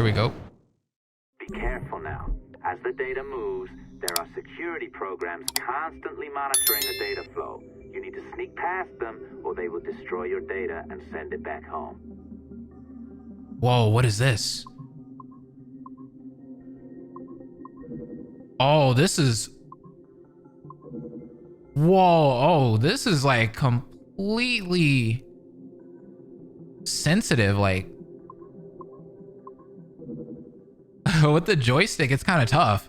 Here we go. Be careful now. As the data moves, there are security programs constantly monitoring the data flow. You need to sneak past them, or they will destroy your data and send it back home. Whoa, what is this? Oh, this is... Whoa, oh, this is like completely sensitive, like... With the joystick, it's kind of tough.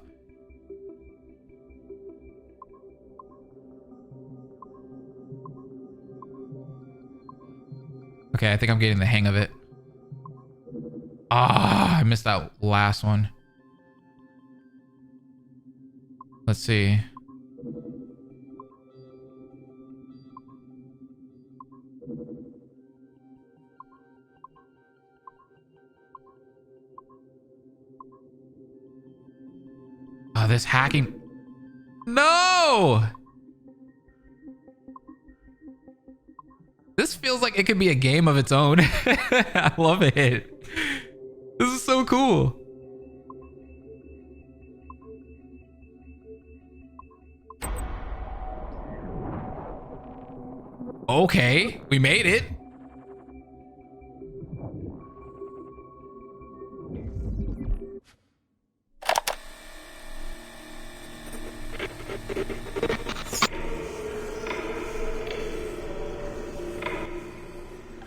Okay, I think I'm getting the hang of it. Ah, I missed that last one. Let's see. Oh, this hacking. No! This feels like it could be a game of its own. I love it. This is so cool. Okay, we made it.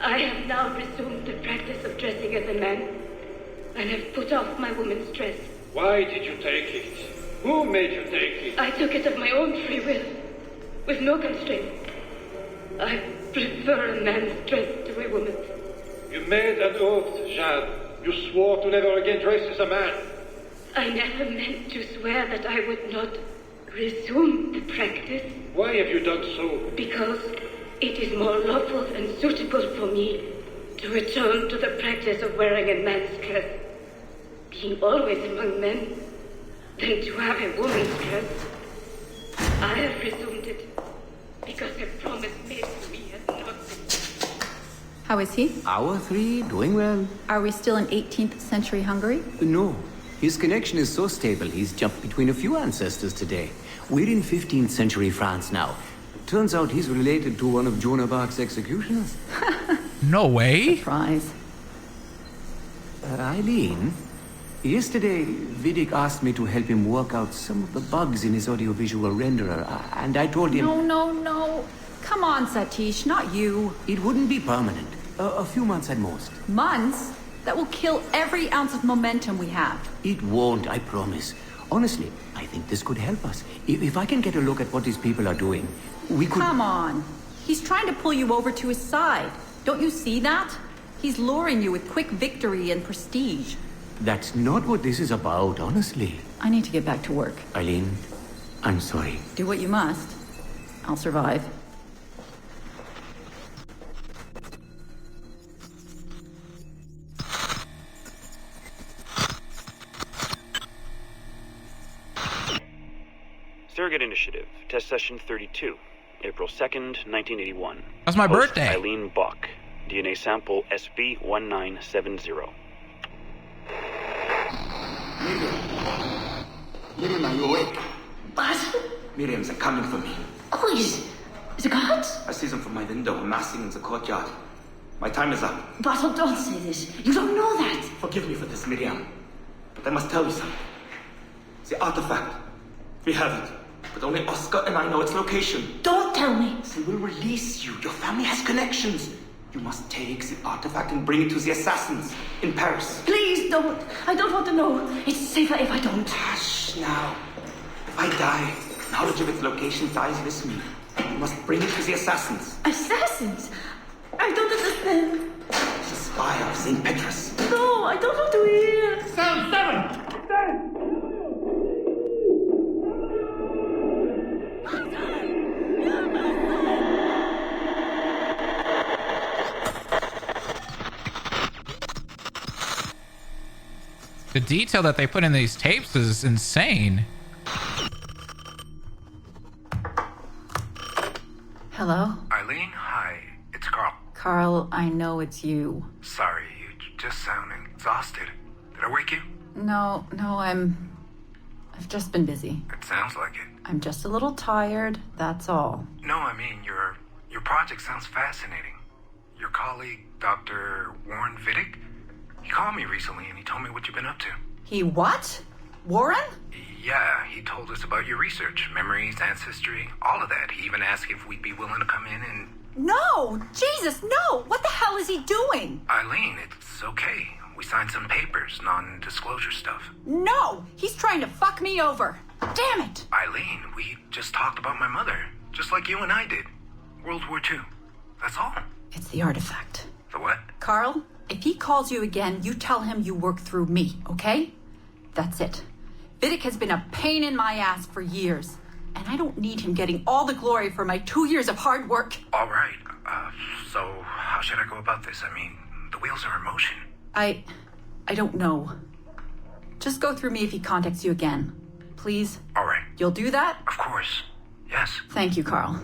I have now resumed the practice of dressing as a man, and have put off my woman's dress. Why did you take it? Who made you take it? I took it of my own free will, with no constraint. I prefer a man's dress to a woman's. You made an oath, Jade. You swore to never again dress as a man. I never meant to swear that I would not resume the practice. Why have you done so? Because it is more lawful and suitable for me to return to the practice of wearing a man's dress, being always among men, than to have a woman's dress. I have resumed it because a promise made to me has not been. How is he? Our three, doing well. Are we still in 18th century Hungary? No. His connection is so stable, he's jumped between a few ancestors today. We're in 15th century France now. Turns out he's related to one of Joan of Arc's executioners. No way. Surprise. Eileen, yesterday Vidic asked me to help him work out some of the bugs in his audiovisual renderer, and I told him... No. Come on, Satish, not you. It wouldn't be permanent. A few months at most. Months? That will kill every ounce of momentum we have. It won't, I promise. Honestly, I think this could help us. If I can get a look at what these people are doing, we could... Come on. He's trying to pull you over to his side. Don't you see that? He's luring you with quick victory and prestige. That's not what this is about, honestly. I need to get back to work. Eileen, I'm sorry. Do what you must. I'll survive. Surrogate Initiative, Test Session 32, April 2nd, 1981. That's my Host birthday. Eileen Bach, DNA sample SV1970. Miriam, are you awake? What? Miriam's are coming for me. Oh, is the guards? I see them from my window amassing in the courtyard. My time is up. Basil, don't say this. You don't know that. Forgive me for this, Miriam. But I must tell you something. The artifact. We have it. But only Oscar and I know its location. Don't tell me. They will release you. Your family has connections. You must take the artifact and bring it to the assassins in Paris. Please don't. I don't want to know. It's safer if I don't. Hush now. If I die, knowledge of its location dies with me. You must bring it to the assassins. Assassins? I don't understand. The spire of St. Petrus. No, I don't want to hear. Sound 7! The detail that they put in these tapes is insane. Hello? Eileen, hi. It's Carl. Carl, I know it's you. Sorry, you just sound exhausted. Did I wake you? No, I've just been busy. It sounds like it. I'm just a little tired, that's all. No, I mean, your project sounds fascinating. Your colleague, Dr. Warren Vidic, he called me recently and he told me what you've been up to. He what? Warren? Yeah, he told us about your research, memories, ancestry, all of that. He even asked if we'd be willing to come in and... No! Jesus, no! What the hell is he doing? Eileen, it's okay. We signed some papers, non-disclosure stuff. No! He's trying to fuck me over! Damn it! Eileen, we just talked about my mother, just like you and I did. World War II. That's all. It's the artifact. The what? Carl, if he calls you again, you tell him you work through me, okay? That's it. Vidic has been a pain in my ass for years, and I don't need him getting all the glory for my 2 years of hard work. All right. So how should I go about this? I mean, the wheels are in motion. I don't know. Just go through me if he contacts you again. Please? All right. You'll do that? Of course. Yes. Thank you, Carl.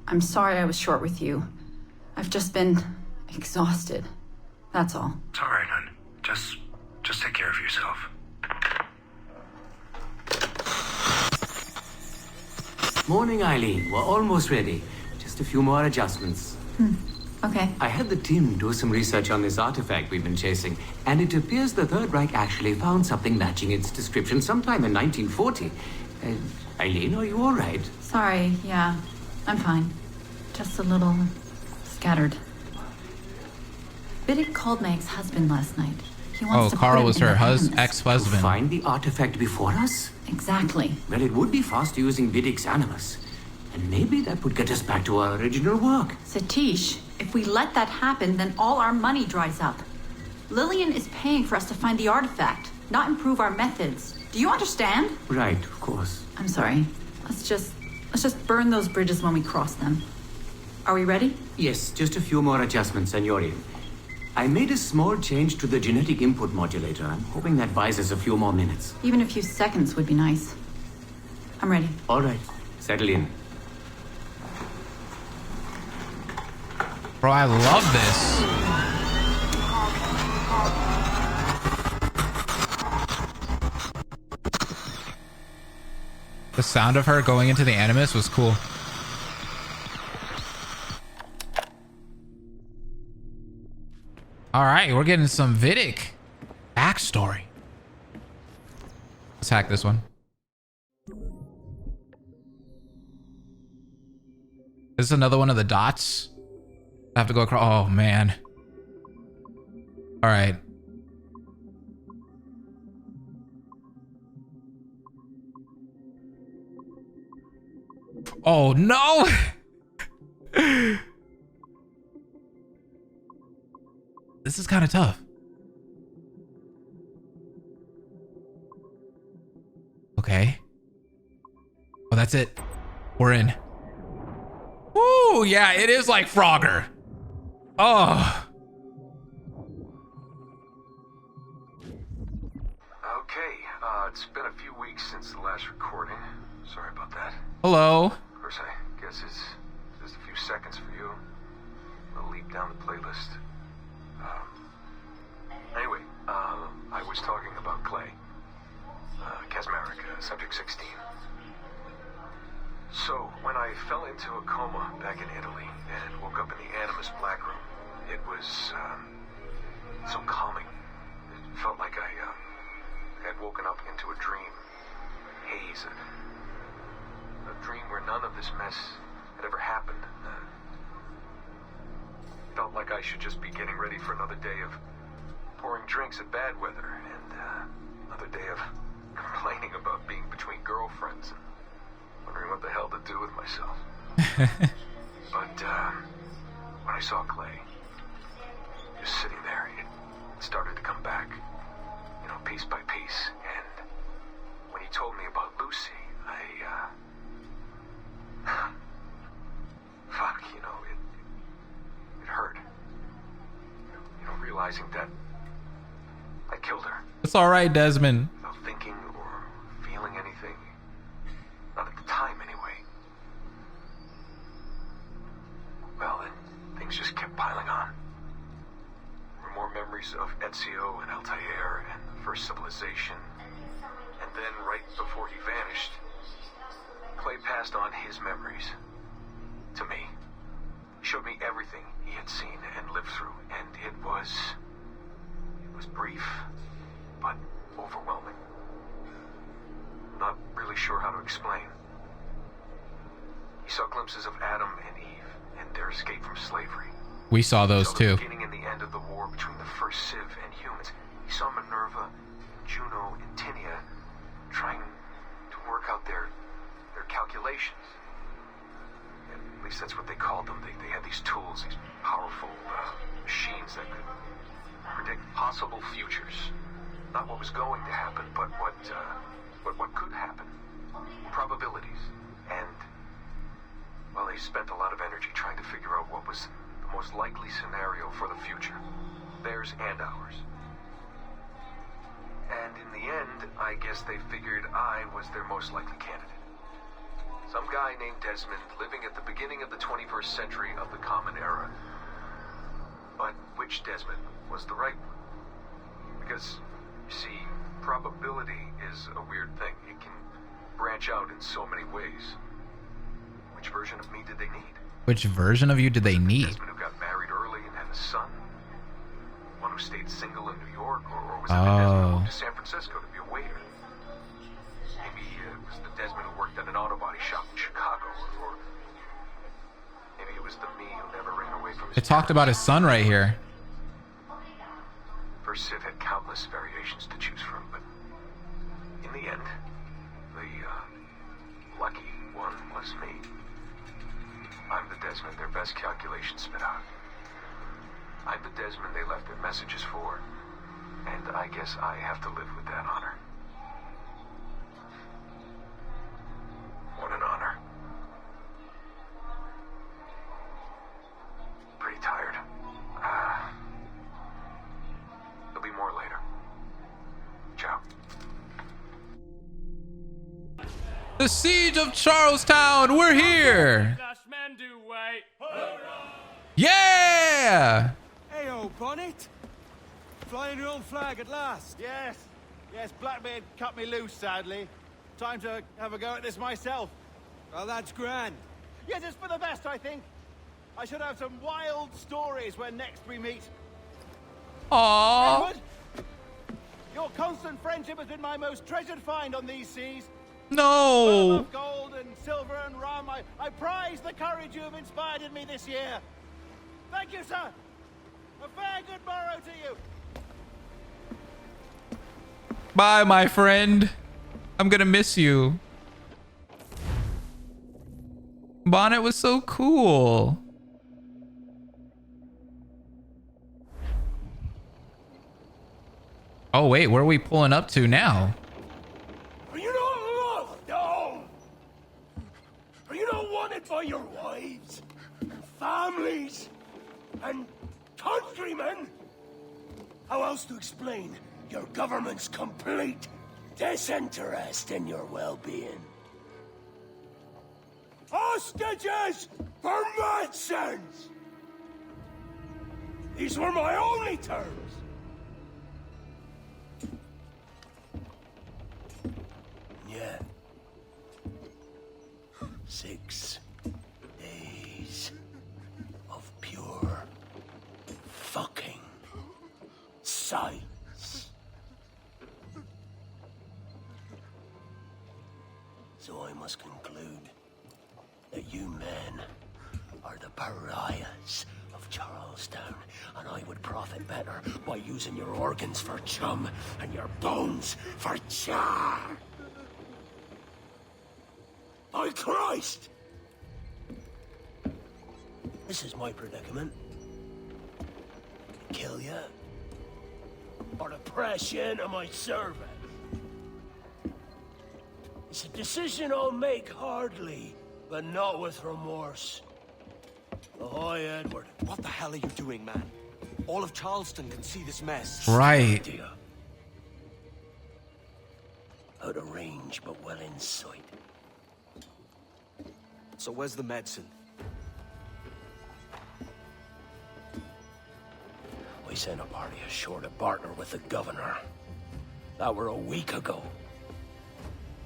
I'm sorry I was short with you. I've just been exhausted. That's all. It's all right, hon. Just take care of yourself. Morning, Eileen. We're almost ready. Just a few more adjustments. Okay. I had the team do some research on this artifact we've been chasing, and it appears the Third Reich actually found something matching its description sometime in 1940. Eileen, are you all right? Sorry, yeah. I'm fine. Just a little scattered. Vidic called my ex-husband last night. He wants to Carl put was him in her the Animus. ex-husband. Find the artifact before us? Exactly. Well, it would be fast using Vidic's Animus. And maybe that would get us back to our original work. Satish, if we let that happen, then all our money dries up. Lillian is paying for us to find the artifact, not improve our methods. Do you understand? Right, of course. I'm sorry. Let's just burn those bridges when we cross them. Are we ready? Yes, just a few more adjustments, Senorian. I made a small change to the genetic input modulator. I'm hoping that buys us a few more minutes. Even a few seconds would be nice. I'm ready. All right, settle in. Bro, I love this. The sound of her going into the Animus was cool. All right, we're getting some Vidic backstory. Let's hack this one. This is another one of the dots. I have to go across. Oh, man. All right. Oh, no. This is kind of tough. Okay. Oh, that's it. We're in. Ooh, yeah, it is like Frogger. Oh. Okay, it's been a few weeks since the last recording. Sorry about that. Hello. Of course, I guess it's just a few seconds for you. I'll leap down the playlist. Anyway, I was talking about Clay. Kasmeric, Subject 16. So, when I fell into a coma back in Italy and woke up in the Animus Black Room, it was, so calming. It felt like I had woken up into a dream. Haze. A dream where none of this mess had ever happened. Felt like I should just be getting ready for another day of pouring drinks at bad weather and another day of complaining about being between girlfriends and wondering what the hell to do with myself. But when I saw Clay just sitting there, it started to come back, you know, piece by piece. And when he told me about Lucy, fuck, you know, it hurt. You know, realizing that I killed her. It's all right, Desmond. Without thinking or feeling anything. Not at the time, anyway. Well, then things just kept piling on. There were more memories of Ezio and Altair and the first civilization. And then, right before he vanished, Clay passed on his memories to me. He showed me everything he had seen and lived through, and it was brief, but overwhelming. Not really sure how to explain. He saw glimpses of Adam and Eve and their escape from slavery. We saw those too. The beginning and the end of the war between the first Civ and humans. He saw Minerva, Juno, and Tinia trying to work out their calculations. At least that's what they called them. They had these tools, these powerful machines that could predict possible futures. Not what was going to happen, but what could happen. Probabilities. And, well, they spent a lot of energy trying to figure out what was the most likely scenario for the future. Theirs and ours. And in the end, I guess they figured I was their most likely candidate. Some guy named Desmond living at the beginning of the 21st century of the Common Era. But which Desmond was the right one? Because, you see, probability is a weird thing. It can branch out in so many ways. Which version of me did they need? Which version of you did they need? Desmond who got married early and had a son? One who stayed single in New York? Or was it the Desmond who moved to San Francisco to be a waiter? Maybe it was the Desmond who worked at an auto body shop in Chicago. Or maybe it was the me who never ran away from his It talked about his son right here. First Civ had countless variations to choose from, but in the end, the lucky one was me. I'm the Desmond their best calculations spit out. I'm the Desmond they left their messages for, and I guess I have to live with that honor. What an honor. Pretty tired. There'll be more later. Ciao. The Siege of Charlestown, we're here! Yeah! Hey, old Bonnet. Flying your own flag at last. Yes, Blackbeard cut me loose, sadly. Time to have a go at this myself. Well, that's grand. Yes, it's for the best, I think. I should have some wild stories when next we meet. Aww. Edward, your constant friendship has been my most treasured find on these seas. No. Well above gold and silver and rum, I prize the courage you have inspired in me this year. Thank you, sir. A fair good morrow to you. Bye, my friend. I'm gonna miss you. Bonnet was so cool. Oh, wait, where are we pulling up to now? Are you not loved? No. Are you not wanted by your wives, families, and countrymen? How else to explain your government's complete disinterest in your well-being? Hostages for medicines! These were my only terms. Yeah. 6 days of pure fucking silence. So I must conclude that you men are the pariahs of Charlestown, and I would profit better by using your organs for chum and your bones for char. By Christ! This is my predicament. Kill you, or to press you into my service. It's a decision I'll make hardly, but not with remorse. Ahoy, Edward. What the hell are you doing, man? All of Charleston can see this mess. Right. Out of range, but well in sight. So where's the medicine? We sent a party ashore to partner with the governor. That were a week ago.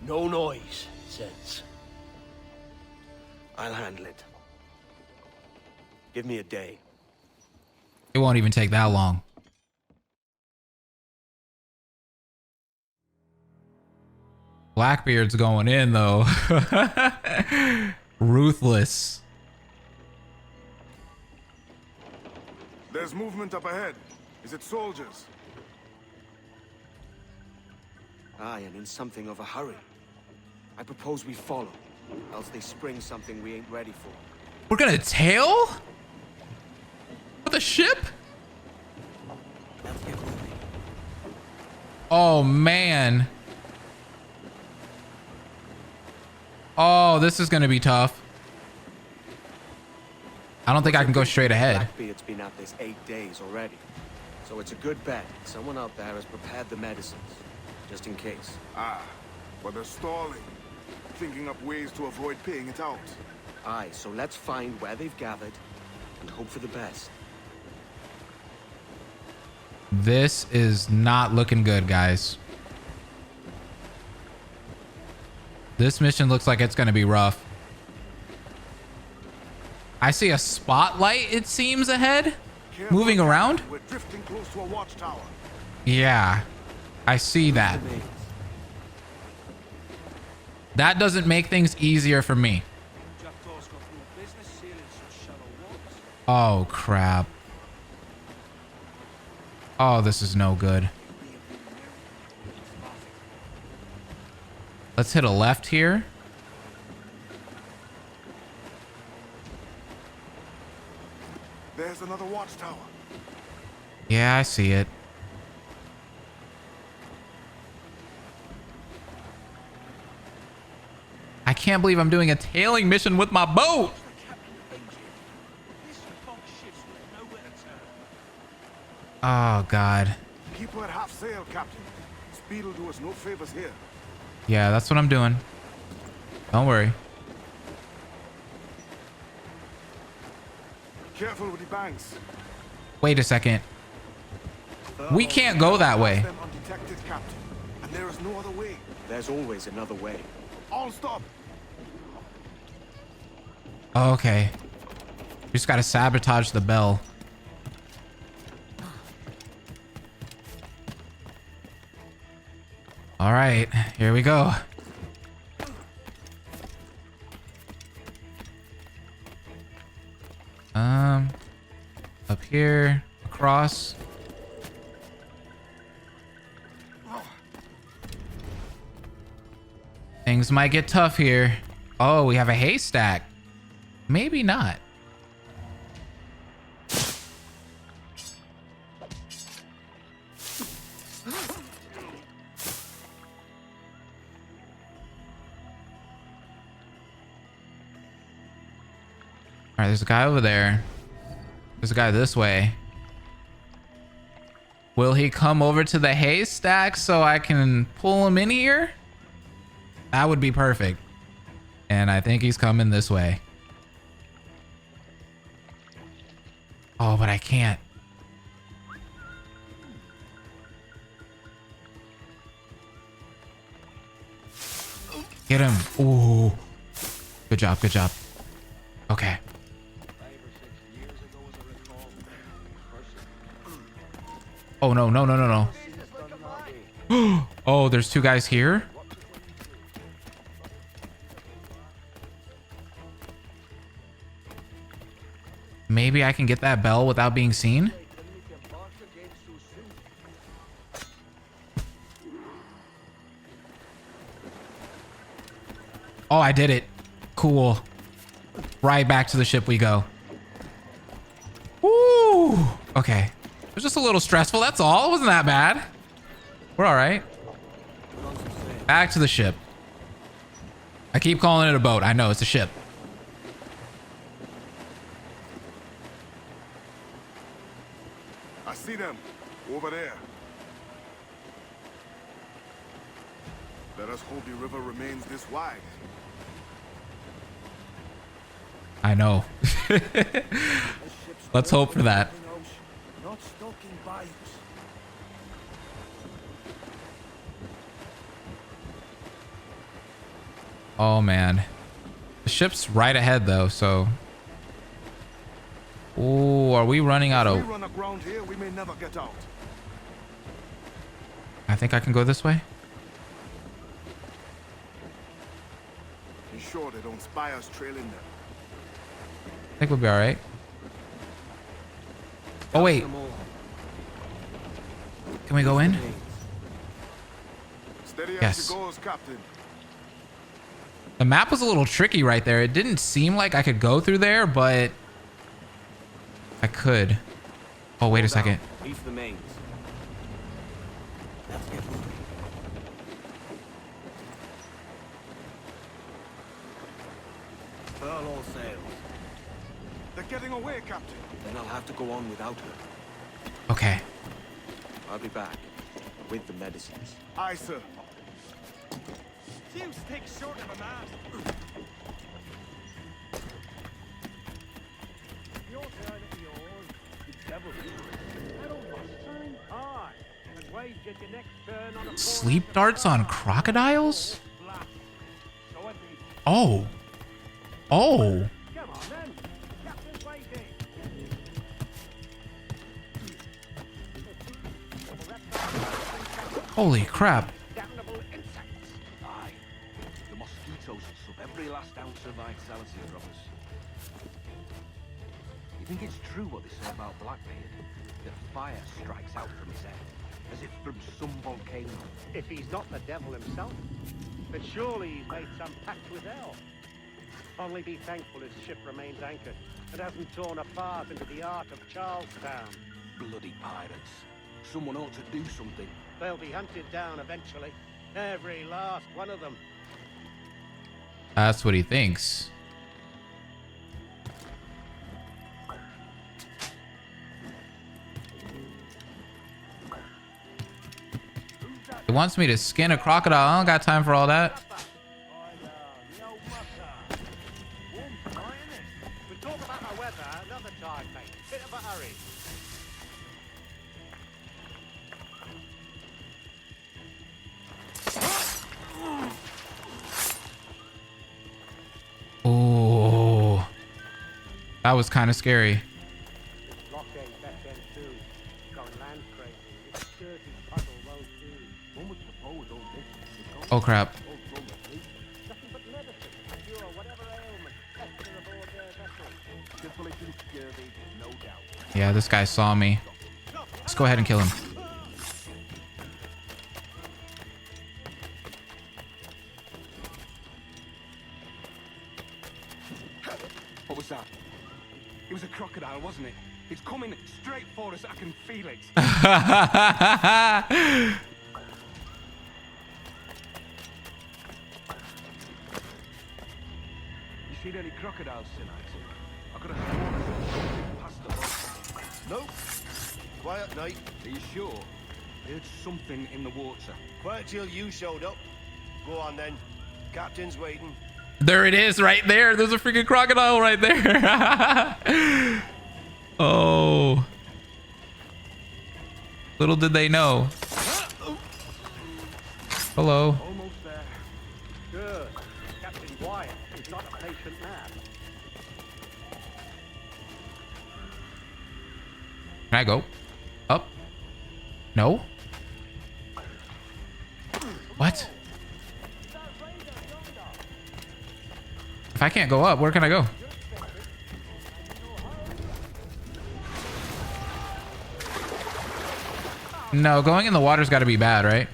No noise since. I'll handle it. Give me a day. It won't even take that long. Blackbeard's going in though. Ruthless. There's movement up ahead. Is it soldiers? Aye, and in something of a hurry. I propose we follow, else they spring something we ain't ready for. We're gonna tail? With a ship? Oh man. Oh, this is gonna be tough. I don't think I can go straight ahead. Blackbeard's been at this 8 days already. So it's a good bet. Someone out there has prepared the medicines. Just in case. Ah, but they're stalling. Thinking up ways to avoid paying it out. Aye, so let's find where they've gathered and hope for the best. This is not looking good, guys. This mission looks like it's gonna be rough. I see a spotlight, it seems, ahead. Moving around. We're drifting close to a watchtower. Yeah, I see that. That doesn't make things easier for me. Oh, crap. Oh, this is no good. Let's hit a left here. There's another watchtower. Yeah, I see it. I can't believe I'm doing a tailing mission with my boat. Oh, God. Keep her at half sail, Captain. Speed will do us no favors here. Yeah, that's what I'm doing. Don't worry. Careful with the banks. Wait a second. We can't go that way. Them undetected, Captain. And there is no other way. There's always another way. All stop. Okay. We just gotta sabotage the bell. All right, here we go. Up here, across. Things might get tough here. Oh, we have a haystack. Maybe not. All right, there's a guy over there. There's a guy this way. Will he come over to the haystack so I can pull him in here? That would be perfect. And I think he's coming this way. Oh, but I can't. Get him. Ooh. Good job, good job. Okay. Oh, no, no, no, no, no. Oh, there's two guys here. Maybe I can get that bell without being seen. Oh, I did it. Cool. Right back to the ship we go. Woo! Okay. It was just a little stressful, that's all. It wasn't that bad. We're all right. Back to the ship. I keep calling it a boat. I know, it's a ship. I see them. Over there. Let us hope the river remains this wide. I know. Let's hope for that. Not stuck in bayous. Oh man. The ship's right ahead though, so. Oh, are we running out of... If we run aground here, we may never get out. I think I can go this way. Be sure they don't spy us trailing them. I think we'll be all right. Oh wait. Can we go in? Steady as Yes. she goes, Captain. The map was a little tricky right there. It didn't seem like I could go through there, but I could. Oh, wait a second. East the mains. Let's get moving. Furl all sails. They're getting away, Captain. Then I'll have to go on without her. Okay. I'll be back with the medicines. Aye, sir. Few sticks short of a mast. Your turn at yours. The devil I don't want time. Aye. And wage at your next turn on a Sleep darts on crocodiles? Oh. Oh. Come on then. Captain's waiting. Holy crap. Damnable insects. Aye. The mosquitoes will suck every last ounce of vitality from us. You think it's true what they say about Blackbeard? That fire strikes out from his head, as if from some volcano. If he's not the devil himself, then surely he's made some pact with hell. Only be thankful his ship remains anchored and hasn't torn a path into the heart of Charlestown. Bloody pirates. Someone ought to do something. They'll be hunted down eventually. Every last one of them. That's what he thinks. He wants me to skin a crocodile. I don't got time for all that. We'll talk about our weather another time, mate. Bit of a hurry. Oh, that was kind of scary. Oh crap. Yeah, this guy saw me. Let's go ahead and kill him. What was that? It was a crocodile, wasn't it? It's coming straight for us. I can feel it. You seen any crocodiles tonight? I could have sworn past the boat. Nope. Quiet night. Are you sure? I heard something in the water. Quiet till you showed up. Go on then. Captain's waiting. There it is right there. There's a freaking crocodile right there. Oh. Little did they know. Hello. Almost there. Good. Captain Wyatt is not a patient man. Can I go up? No. What? If I can't go up, where can I go? No, going in the water's got to be bad, right?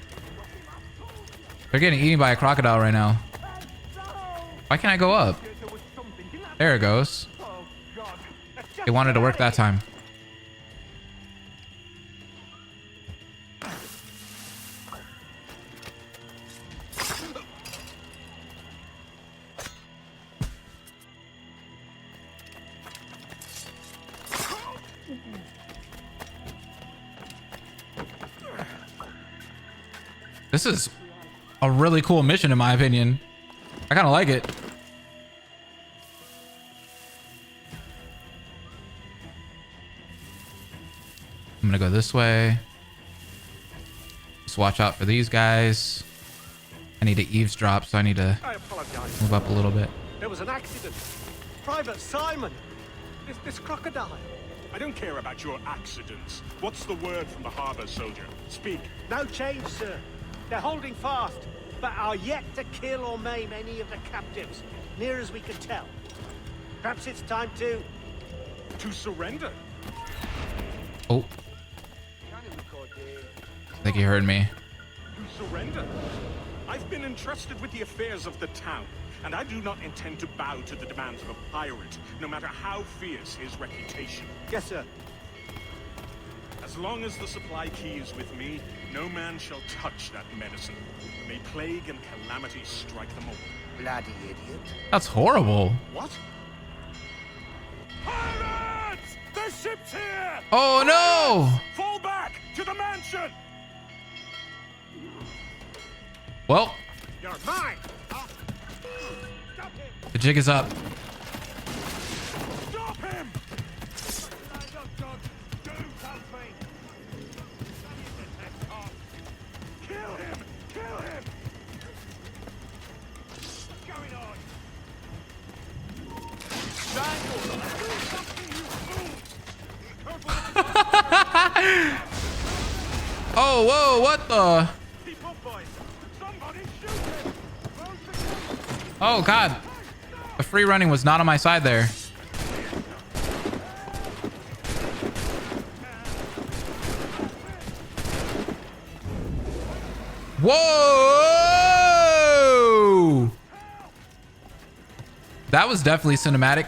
They're getting eaten by a crocodile right now. Why can't I go up? There it goes. It wanted to work that time. This is a really cool mission, in my opinion. I kind of like it. I'm gonna go this way. Just watch out for these guys. I need to eavesdrop, so I need to I apologize. move up a little bit. There was an accident. Private Simon. This crocodile. I don't care about your accidents. What's the word from the harbor, soldier? Speak. No change, sir. They're holding fast, but are yet to kill or maim any of the captives, near as we can tell. Perhaps it's time to surrender. Oh. I think he heard me. To surrender? I've been entrusted with the affairs of the town, and I do not intend to bow to the demands of a pirate, no matter how fierce his reputation. Yes, sir. As long as the supply key is with me, no man shall touch that medicine. May plague and calamity strike them all. Bloody idiot. That's horrible. What? Pirates! The ship's here! Oh no! Fall back to the mansion! Well, You're mine! the jig is up. Stop him! Kill him! Kill him! What's going on? Oh, whoa, what the? Oh, God. The free running was not on my side there. Whoa! That was definitely cinematic.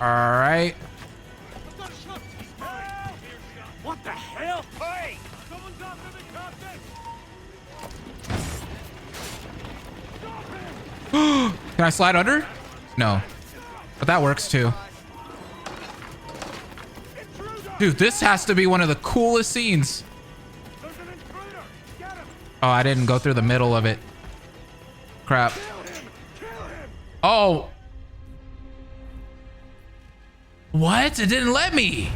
All right. What the hell? Hey! Someone's after the captain! Can I slide under? No. But that works too. Dude, this has to be one of the coolest scenes. Oh, I didn't go through the middle of it. Crap. Oh. What? It didn't let me.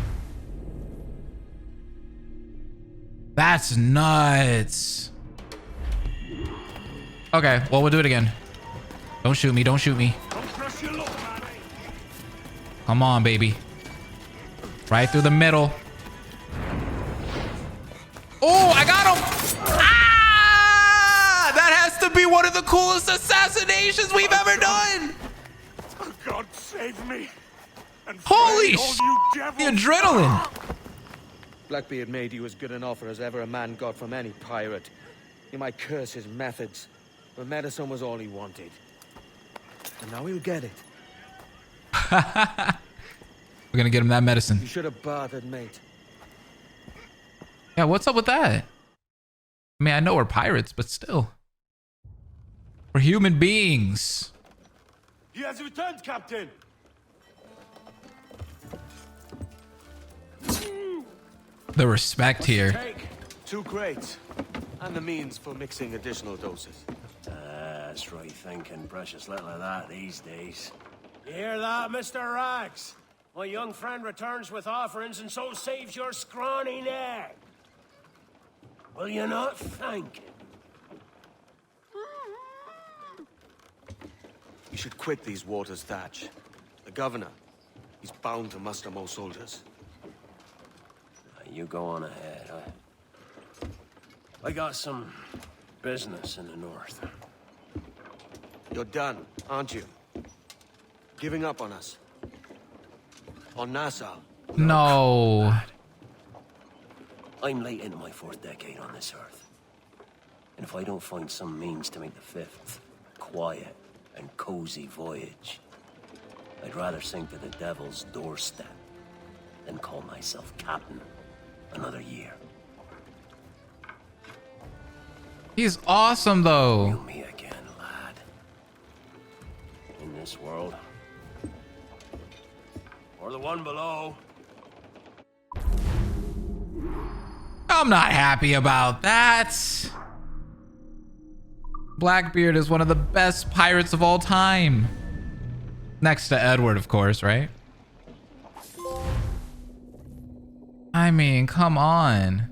That's nuts. Okay, well, we'll do it again. Don't shoot me. Don't shoot me. Come on, baby. Right through the middle. Oh, I got him. Ah! That has to be one of the coolest assassinations we've ever done. Oh, God, save me. And Holy all sh! you The devils. adrenaline. Blackbeard made you as good an offer as ever a man got from any pirate. You might curse his methods, but medicine was all he wanted. And now he'll get it. We're gonna get him that medicine. You should have bartered, mate. Yeah, what's up with that? I mean, I know we're pirates, but still. We're human beings. He has returned, Captain! The respect here. Take 2 crates, and the means for mixing additional doses. That's right thinking. Precious little of that these days. You hear that, Mr. Rags? My young friend returns with offerings and so saves your scrawny neck. Will you not thank him? You should quit these waters, Thatch. The governor, he's bound to muster more soldiers. You go on ahead. I got some business in the north. You're done, aren't you? Giving up on us. On Nassau. No. I'm late into my 4th decade on this earth. And if I don't find some means to make the 5th a quiet and cozy voyage, I'd rather sink to the devil's doorstep than call myself captain another year. He's awesome, though. You me again, lad. In this world. Or the one below. I'm not happy about that. Blackbeard is one of the best pirates of all time. Next to Edward, of course, right? I mean, come on.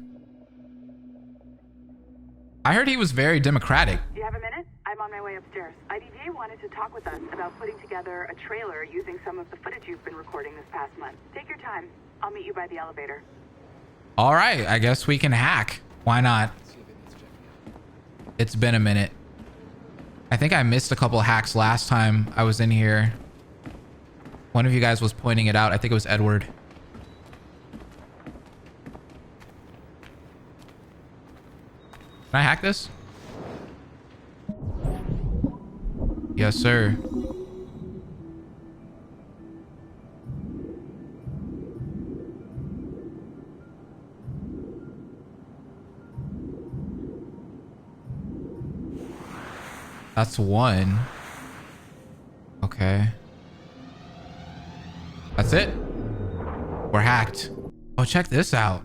I heard he was very democratic. Do you have a minute? I'm on my way upstairs. IDJ wanted to talk with us about putting together a trailer using some of the footage you've been recording this past month. Take your time. I'll meet you by the elevator. All right, I guess we can hack. Why not? It's been a minute. I think I missed a couple hacks last time I was in here. One of you guys was pointing it out. I think it was Edward. Can I hack this? Yes, sir. That's one. Okay. That's it. We're hacked. Oh, check this out.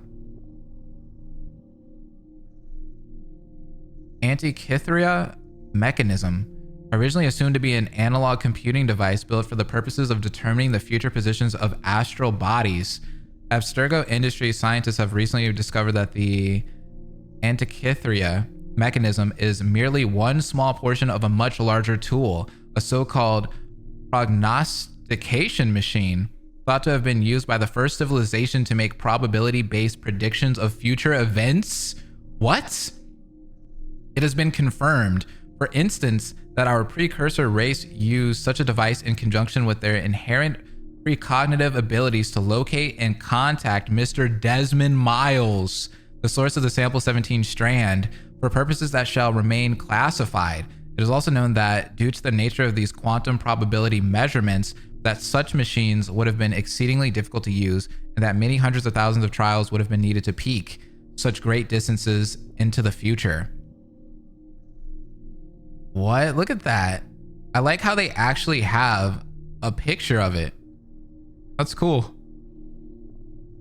Antikythera mechanism. Originally assumed to be an analog computing device built for the purposes of determining the future positions of astral bodies. Abstergo Industries scientists have recently discovered that the Antikythera mechanism is merely one small portion of a much larger tool, a so-called prognostication machine, thought to have been used by the first civilization to make probability-based predictions of future events. What? It has been confirmed, for instance, that our precursor race used such a device in conjunction with their inherent precognitive abilities to locate and contact Mr. Desmond Miles, the source of the sample 17 strand, for purposes that shall remain classified. It is also known that due to the nature of these quantum probability measurements, that such machines would have been exceedingly difficult to use, and that many hundreds of thousands of trials would have been needed to peak such great distances into the future. What? Look at that. I like how they actually have a picture of it. That's cool.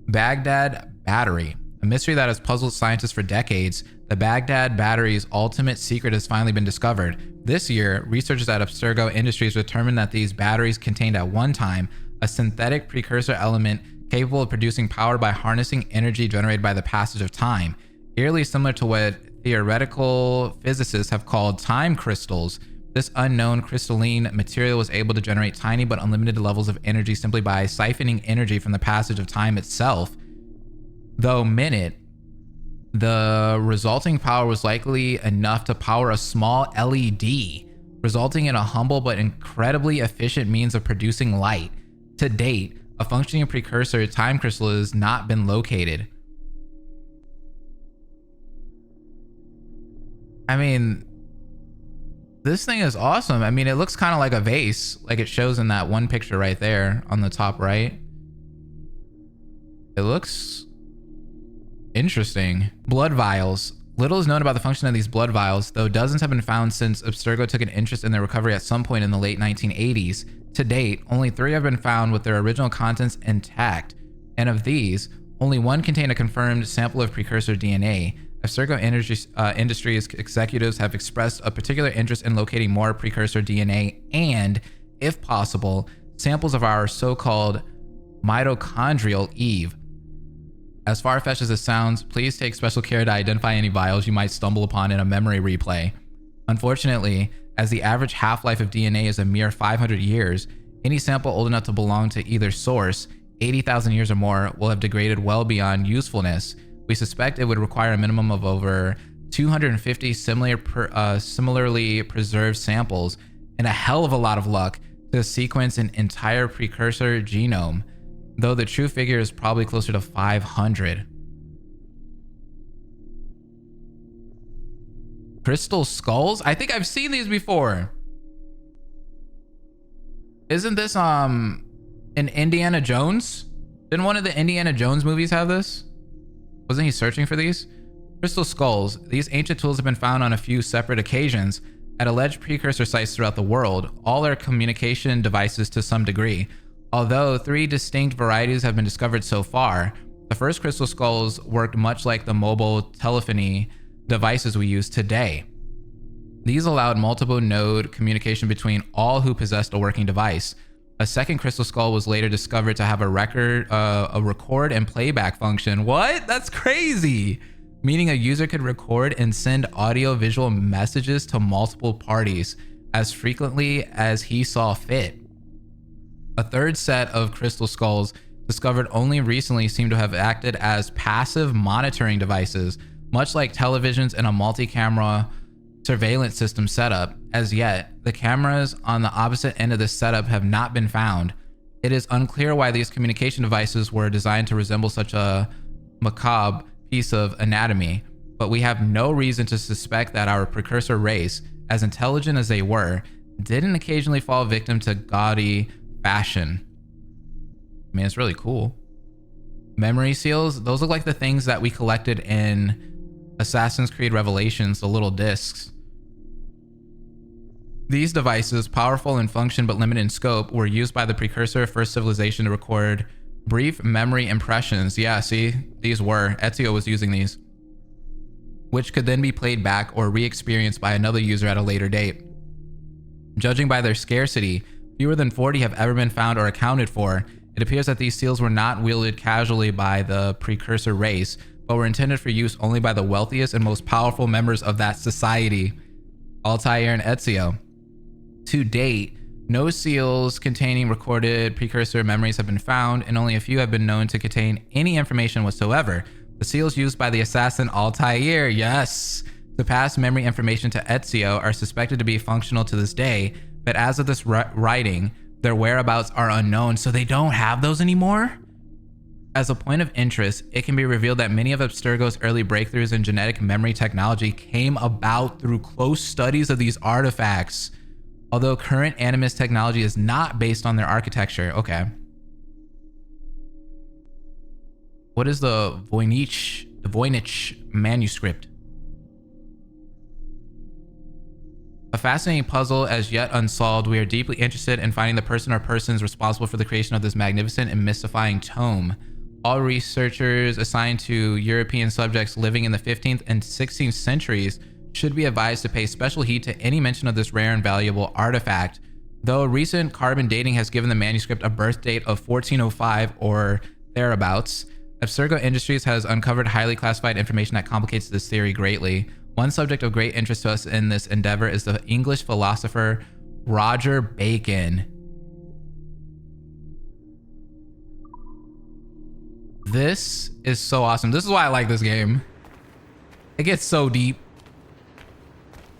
Baghdad Battery. A mystery that has puzzled scientists for decades, the Baghdad Battery's ultimate secret has finally been discovered. This year, researchers at Abstergo Industries determined that these batteries contained at one time a synthetic precursor element capable of producing power by harnessing energy generated by the passage of time, eerily similar to what theoretical physicists have called time crystals. This unknown crystalline material was able to generate tiny but unlimited levels of energy simply by siphoning energy from the passage of time itself. Though the resulting power was likely enough to power a small LED, resulting in a humble but incredibly efficient means of producing light. To date, a functioning precursor time crystal has not been located. I mean, this thing is awesome. I mean, it looks kind of like a vase, like it shows in that one picture right there on the top right. It looks interesting. Blood vials. Little is known about the function of these blood vials, though dozens have been found since Abstergo took an interest in their recovery at some point in the late 1980s. To date, only 3 have been found with their original contents intact, and of these, only one contained a confirmed sample of precursor DNA. Abstergo Industries executives have expressed a particular interest in locating more precursor DNA and, if possible, samples of our so-called mitochondrial Eve. As far-fetched as it sounds, please take special care to identify any vials you might stumble upon in a memory replay. Unfortunately, as the average half-life of DNA is a mere 500 years, any sample old enough to belong to either source, 80,000 years or more, will have degraded well beyond usefulness. We suspect it would require a minimum of over 250 similarly preserved samples, and a hell of a lot of luck to sequence an entire precursor genome, though the true figure is probably closer to 500. Crystal skulls? I think I've seen these before. Isn't this in Indiana Jones? Didn't one of the Indiana Jones movies have this? Wasn't he searching for these? Crystal skulls. These ancient tools have been found on a few separate occasions at alleged precursor sites throughout the world. All are communication devices to some degree. Although 3 distinct varieties have been discovered so far, the first crystal skulls worked much like the mobile telephony devices we use today. These allowed multiple node communication between all who possessed a working device. A second crystal skull was later discovered to have a record and playback function. What? That's crazy. meaning a user could record and send audio-visual messages to multiple parties as frequently as he saw fit. A third set of crystal skulls discovered only recently seem to have acted as passive monitoring devices, much like televisions in a multi-camera surveillance system setup. As yet, the cameras on the opposite end of this setup have not been found. It is unclear why these communication devices were designed to resemble such a macabre piece of anatomy, but we have no reason to suspect that our precursor race, as intelligent as they were, didn't occasionally fall victim to gaudy fashion. I mean, it's really cool. Memory seals, those look like the things that we collected in Assassin's Creed Revelations, the little discs. These devices, powerful in function but limited in scope, were used by the precursor first civilization to record brief memory impressions. Yeah, see, these were. Ezio was using these, which could then be played back or re-experienced by another user at a later date. Judging by their scarcity, fewer than 40 have ever been found or accounted for. It appears that these seals were not wielded casually by the precursor race, but were intended for use only by the wealthiest and most powerful members of that society, Altair and Ezio. To date, no seals containing recorded precursor memories have been found, and only a few have been known to contain any information whatsoever. The seals used by the assassin Altair, yes, to pass memory information to Ezio are suspected to be functional to this day, but as of this writing, their whereabouts are unknown, so they don't have those anymore? As a point of interest, it can be revealed that many of Abstergo's early breakthroughs in genetic memory technology came about through close studies of these artifacts. Although current Animus technology is not based on their architecture. Okay. What is the Voynich manuscript? A fascinating puzzle as yet unsolved. We are deeply interested in finding the person or persons responsible for the creation of this magnificent and mystifying tome. All researchers assigned to European subjects living in the 15th and 16th centuries should be advised to pay special heed to any mention of this rare and valuable artifact. Though recent carbon dating has given the manuscript a birth date of 1405 or thereabouts, Abstergo Industries has uncovered highly classified information that complicates this theory greatly. One subject of great interest to us in this endeavor is the English philosopher Roger Bacon. This is so awesome. This is why I like this game. It gets so deep.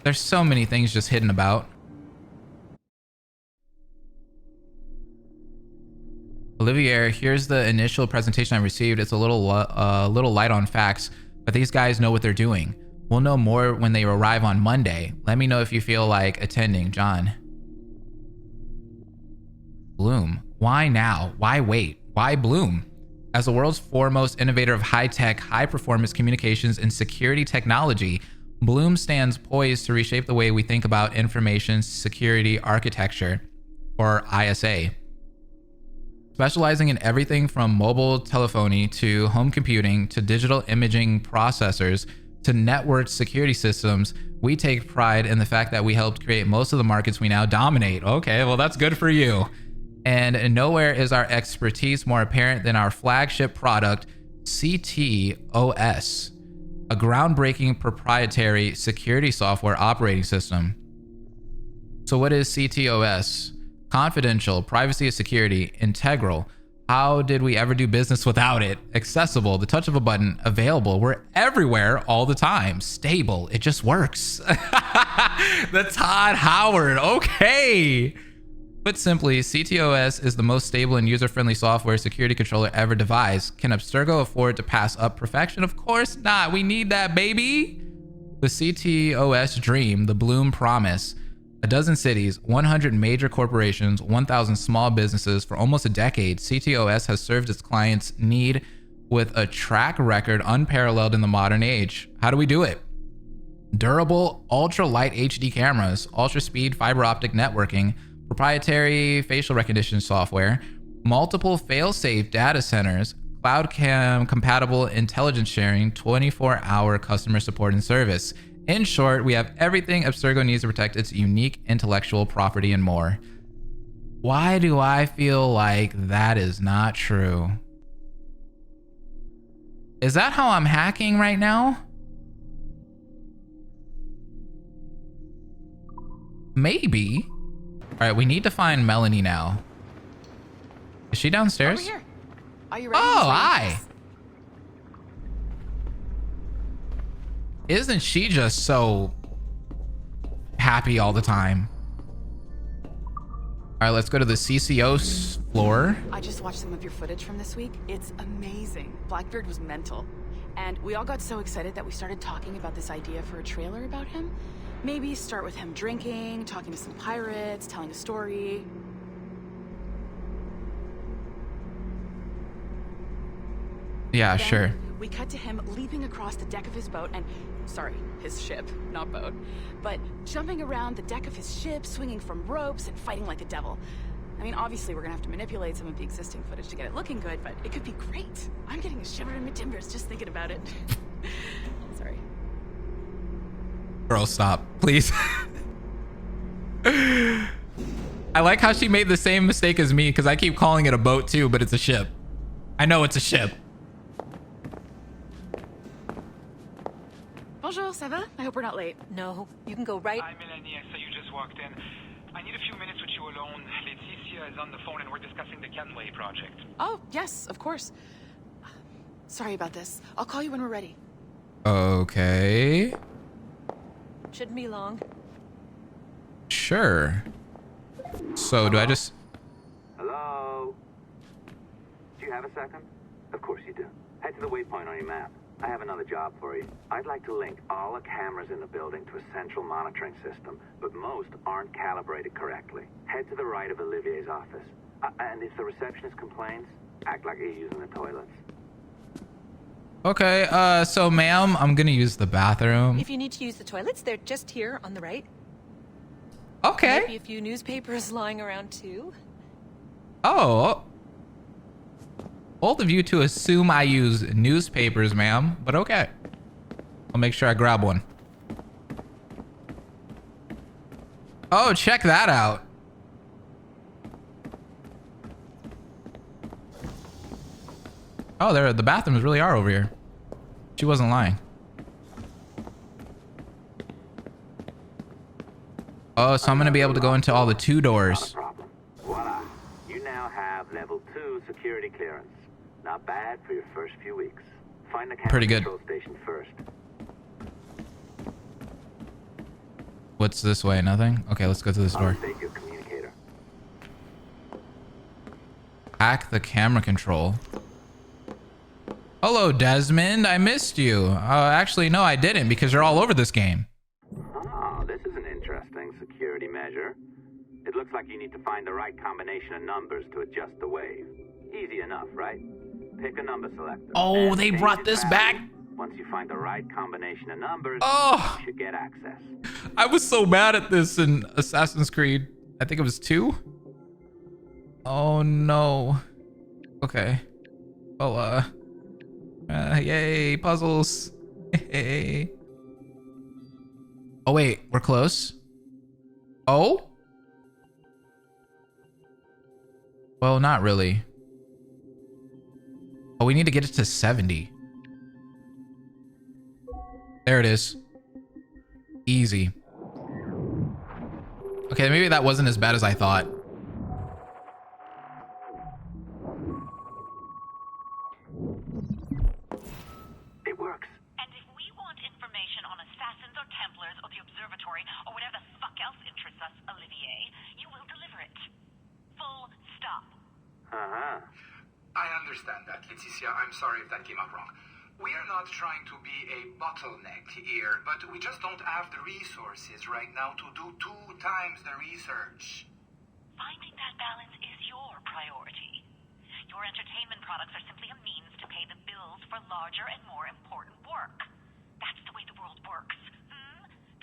There's so many things just hidden about. Olivier, here's the initial presentation I received. It's a little light on facts, but these guys know what they're doing. We'll know more when they arrive on Monday. Let me know if you feel like attending, John. Bloom. Why now? Why wait? Why Bloom? As the world's foremost innovator of high-tech, high-performance communications and security technology, Bloom stands poised to reshape the way we think about information security architecture, or ISA. Specializing in everything from mobile telephony to home computing to digital imaging processors to network security systems, we take pride in the fact that we helped create most of the markets we now dominate. Okay, well, that's good for you. And nowhere is our expertise more apparent than our flagship product, CTOS. A groundbreaking proprietary security software operating system. So what is CTOS? Confidential, privacy and security, integral. How did we ever do business without it? Accessible, the touch of a button, available. We're everywhere all the time. Stable, it just works. The Todd Howard, okay. Put simply, CTOS is the most stable and user-friendly software security controller ever devised. Can Abstergo afford to pass up perfection? Of course not. We need that, baby. The CTOS dream, the Bloom promise. A dozen cities, 100 major corporations, 1,000 small businesses. For almost a decade, CTOS has served its clients' need with a track record unparalleled in the modern age. How do we do it? Durable, ultra-light HD cameras, ultra-speed fiber optic networking, proprietary facial recognition software, multiple fail-safe data centers, cloud compatible intelligence sharing, 24-hour customer support and service. In short, we have everything Abstergo needs to protect its unique intellectual property and more. Why do I feel like that is not true? Is that how I'm hacking right now? maybe. All right, we need to find Melanie now. Is she downstairs? Over here. Are you ready? Oh, hi. Isn't she just so happy all the time? All right, let's go to the CCO's floor. I just watched some of your footage from this week. It's amazing. Blackbeard was mental. And we all got so excited that we started talking about this idea for a trailer about him. Maybe start with him drinking, talking to some pirates, telling a story. Yeah, Then sure. We cut to him leaping across the deck of his boat and... Sorry, his ship, not boat. But jumping around the deck of his ship, swinging from ropes, and fighting like a devil. I mean, obviously we're gonna have to manipulate some of the existing footage to get it looking good, but it could be great. I'm getting a shiver in my timbers just thinking about it. Sorry. Girl, stop, please. I like how she made the same mistake as me because I keep calling it a boat too, but it's a ship. I know it's a ship. Bonjour, ça va? I hope we're not late. No, you can go right. Hi, Melanie. I saw you just walked in. I need a few minutes with you alone. Leticia is on the phone and we're discussing the Kenway project. Oh, yes, of course. Sorry about this. I'll call you when we're ready. Okay. Shouldn't be long. Sure. So do I just... Hello? Do you have a second? Of course you do. Head to the waypoint on your map. I have another job for you. I'd like to link all the cameras in the building to a central monitoring system, but most aren't calibrated correctly. Head to the right of Olivier's office. And if the receptionist complains, act like you're using the toilets. Okay, so ma'am, I'm gonna use the bathroom. If you need to use the toilets, they're just here on the right. Okay. Maybe a few newspapers lying around too. Oh. Bold of you to assume I use newspapers, ma'am, but okay. I'll make sure I grab one. Oh, check that out. Oh, the bathrooms really are over here. She wasn't lying. Oh, so I'm gonna be able to go into all the 2 doors. Voila. You now have level 2 security clearance. Not bad for your first few weeks. Find the camera Pretty good. control station first. What's this way? Nothing? Okay, let's go to this door. Save your communicator. Hack the camera control. Hello, Desmond. I missed you. Actually, no, I didn't because you're all over this game. Oh, this is an interesting security measure. It looks like you need to find the right combination of numbers to adjust the wave. Easy enough, right? Pick a number selector. Oh, they brought this back. Once you find the right combination of numbers, Oh, you should get access. I was so mad at this in Assassin's Creed. I think it was 2. Oh no. Okay. Well, yay, puzzles. Hey. Oh wait, we're close. Oh? Well, not really. Oh, we need to get it to 70. There it is. Easy. Okay, maybe that wasn't as bad as I thought. It works. And if we want information on assassins or Templars or the observatory or whatever the fuck else interests us, Olivier, you will deliver it. Full stop. Uh-huh. I understand that, Leticia. I'm sorry if that came out wrong. We are not trying to be a bottleneck here, but we just don't have the resources right now to do 2 times the research. Finding that balance is your priority. Your entertainment products are simply a means to pay the bills for larger and more important work. That's the way the world works.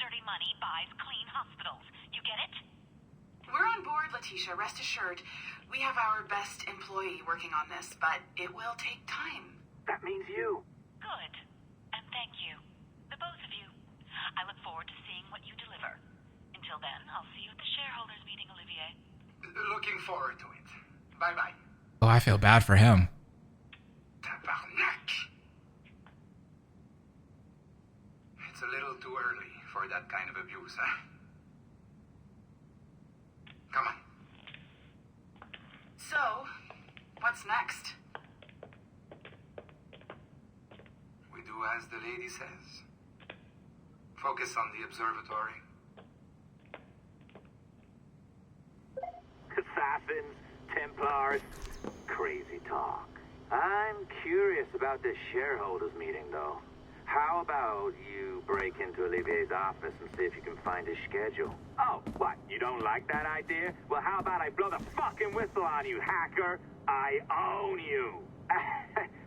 Dirty money buys clean hospitals. You get it? We're on board, Leticia, rest assured. We have our best employee working on this, but it will take time. That means you. Good. And thank you. The both of you. I look forward to seeing what you deliver. Until then, I'll see you at the shareholders meeting, Olivier. Looking forward to it. Bye-bye. Oh, I feel bad for him. Tabarnak! It's a little too early for that kind of abuse, huh? Come on. So, what's next? We do as the lady says. Focus on the observatory. Assassins, Templars, crazy talk. I'm curious about this shareholders meeting, though. How about you break into Olivier's office and see if you can find his schedule? Oh, what? You don't like that idea? Well, how about I blow the fucking whistle on you, hacker? I own you.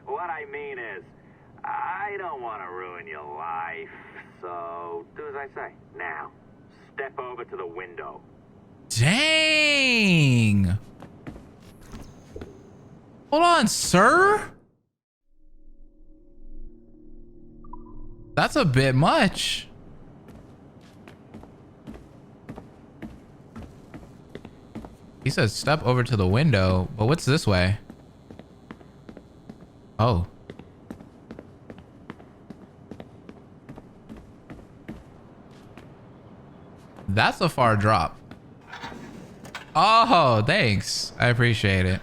What I mean is, I don't want to ruin your life. So, do as I say. Now, step over to the window. Dang. Hold on, sir. That's a bit much. He says step over to the window, but what's this way? Oh. That's a far drop. Oh, thanks. I appreciate it.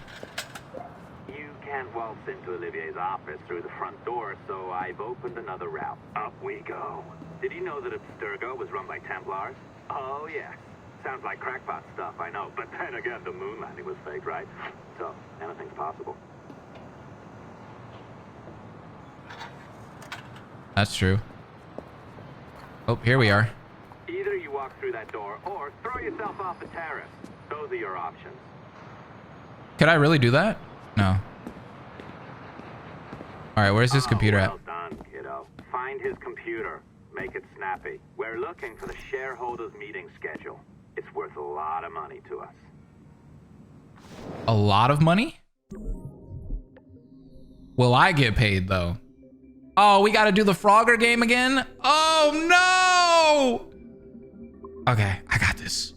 You can't waltz into Olivier's office through the front door, so I've opened another route. Up we go. Did you know that Abstergo was run by Templars? Oh, yeah. Sounds like crackpot stuff, I know. But then again, the moon landing was fake, right? So, anything's possible. That's true. Oh, here we are. Either you walk through that door or throw yourself off the terrace. Those are your options. Could I really do that? No. All right, where's his computer well done, kiddo. Find his computer. Make it snappy. We're looking for the shareholders meeting schedule. It's worth a lot of money to us. A lot of money? Will I get paid though? Oh, we got to do the Frogger game again? Oh no! Okay, I got this.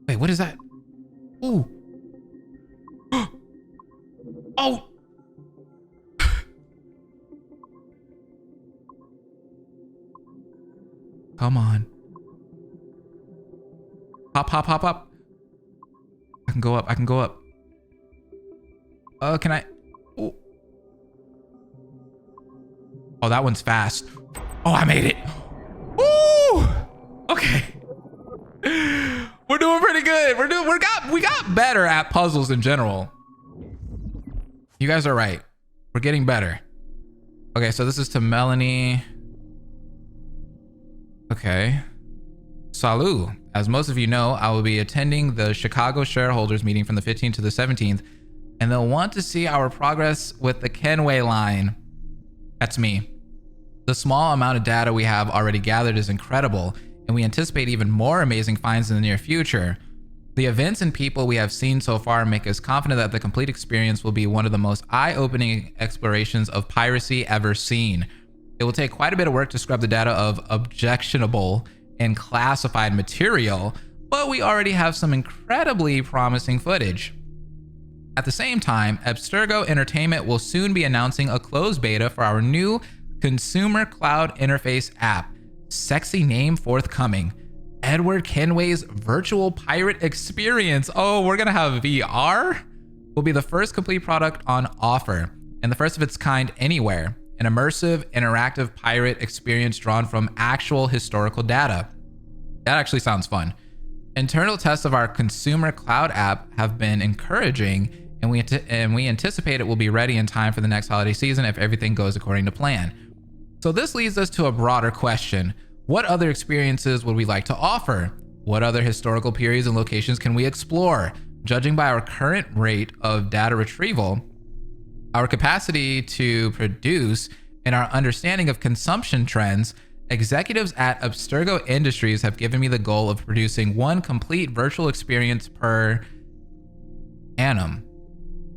Wait, what is that? Ooh. Oh! Come on. Hop, hop, hop, hop. I can go up. I can go up. Can I? Ooh. Oh, that one's fast. Oh, I made it. Woo! Okay. We're doing pretty good. We got better at puzzles in general. You guys are right. We're getting better. Okay, so this is to Melanie. Okay. Salut. As most of you know, I will be attending the Chicago shareholders meeting from the 15th to the 17th, and they'll want to see our progress with the Kenway line. That's me. The small amount of data we have already gathered is incredible, and we anticipate even more amazing finds in the near future. The events and people we have seen so far make us confident that the complete experience will be one of the most eye-opening explorations of piracy ever seen. It will take quite a bit of work to scrub the data of objectionable and classified material, but we already have some incredibly promising footage. At the same time, Abstergo Entertainment will soon be announcing a closed beta for our new consumer cloud interface app. Sexy name forthcoming. Edward Kenway's Virtual Pirate Experience. Oh, we're gonna have VR? Will be the first complete product on offer, and the first of its kind anywhere. An immersive, interactive pirate experience drawn from actual historical data. That actually sounds fun. Internal tests of our consumer cloud app have been encouraging, and we anticipate it will be ready in time for the next holiday season if everything goes according to plan. So this leads us to a broader question. What other experiences would we like to offer? What other historical periods and locations can we explore? Judging by our current rate of data retrieval, our capacity to produce, and our understanding of consumption trends, executives at Abstergo Industries have given me the goal of producing one complete virtual experience per annum.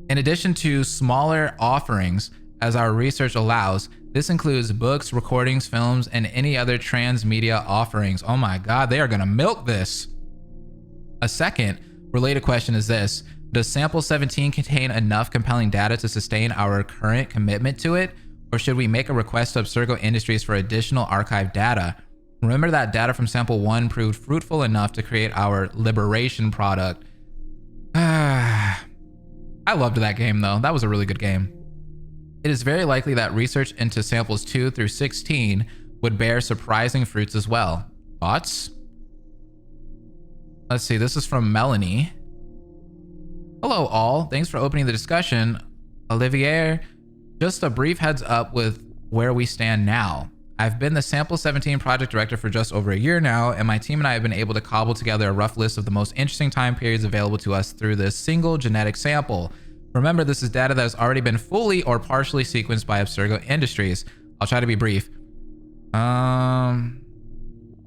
In addition to smaller offerings, as our research allows, this includes books, recordings, films, and any other transmedia offerings. Oh my God, they are gonna milk this. A second related question is this: does Sample 17 contain enough compelling data to sustain our current commitment to it? Or should we make a request to Abstergo Industries for additional archive data? Remember that data from sample 1 proved fruitful enough to create our liberation product. I loved that game though. That was a really good game. It is very likely that research into samples 2 through 16 would bear surprising fruits as well. Thoughts? Let's see, this is from Melanie. Hello all, thanks for opening the discussion. Olivier, just a brief heads up with where we stand now. I've been the Sample 17 project director for just over a year now, and my team and I have been able to cobble together a rough list of the most interesting time periods available to us through this single genetic sample. Remember, this is data that has already been fully or partially sequenced by Abstergo Industries. I'll try to be brief.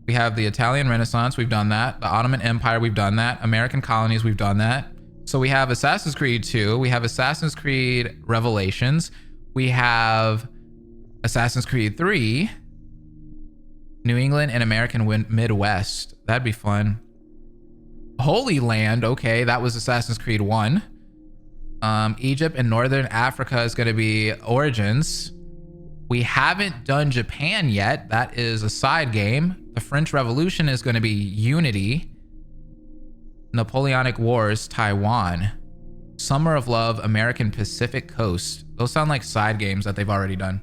We have the Italian Renaissance, we've done that. The Ottoman Empire, we've done that. American colonies, we've done that. So we have Assassin's Creed 2, we have Assassin's Creed Revelations, we have Assassin's Creed 3, New England and American Midwest. That'd be fun. Holy Land, okay, that was Assassin's Creed 1. Egypt and Northern Africa is going to be Origins. We haven't done Japan yet. That is a side game. The French Revolution is going to be Unity. Napoleonic Wars, Taiwan. Summer of Love, American Pacific Coast. Those sound like side games that they've already done.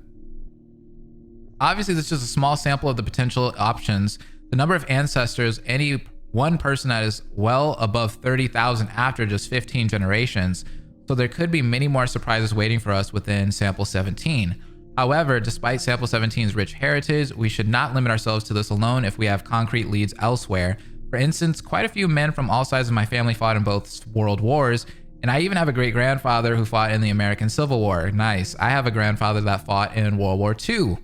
Obviously, this is just a small sample of the potential options. The number of ancestors, any one person that is well above 30,000 after just 15 generations. So there could be many more surprises waiting for us within sample 17. However, despite sample 17's rich heritage, we should not limit ourselves to this alone if we have concrete leads elsewhere. For instance, quite a few men from all sides of my family fought in both world wars, and I even have a great-grandfather who fought in the American Civil War. Nice. I have a grandfather that fought in World War II.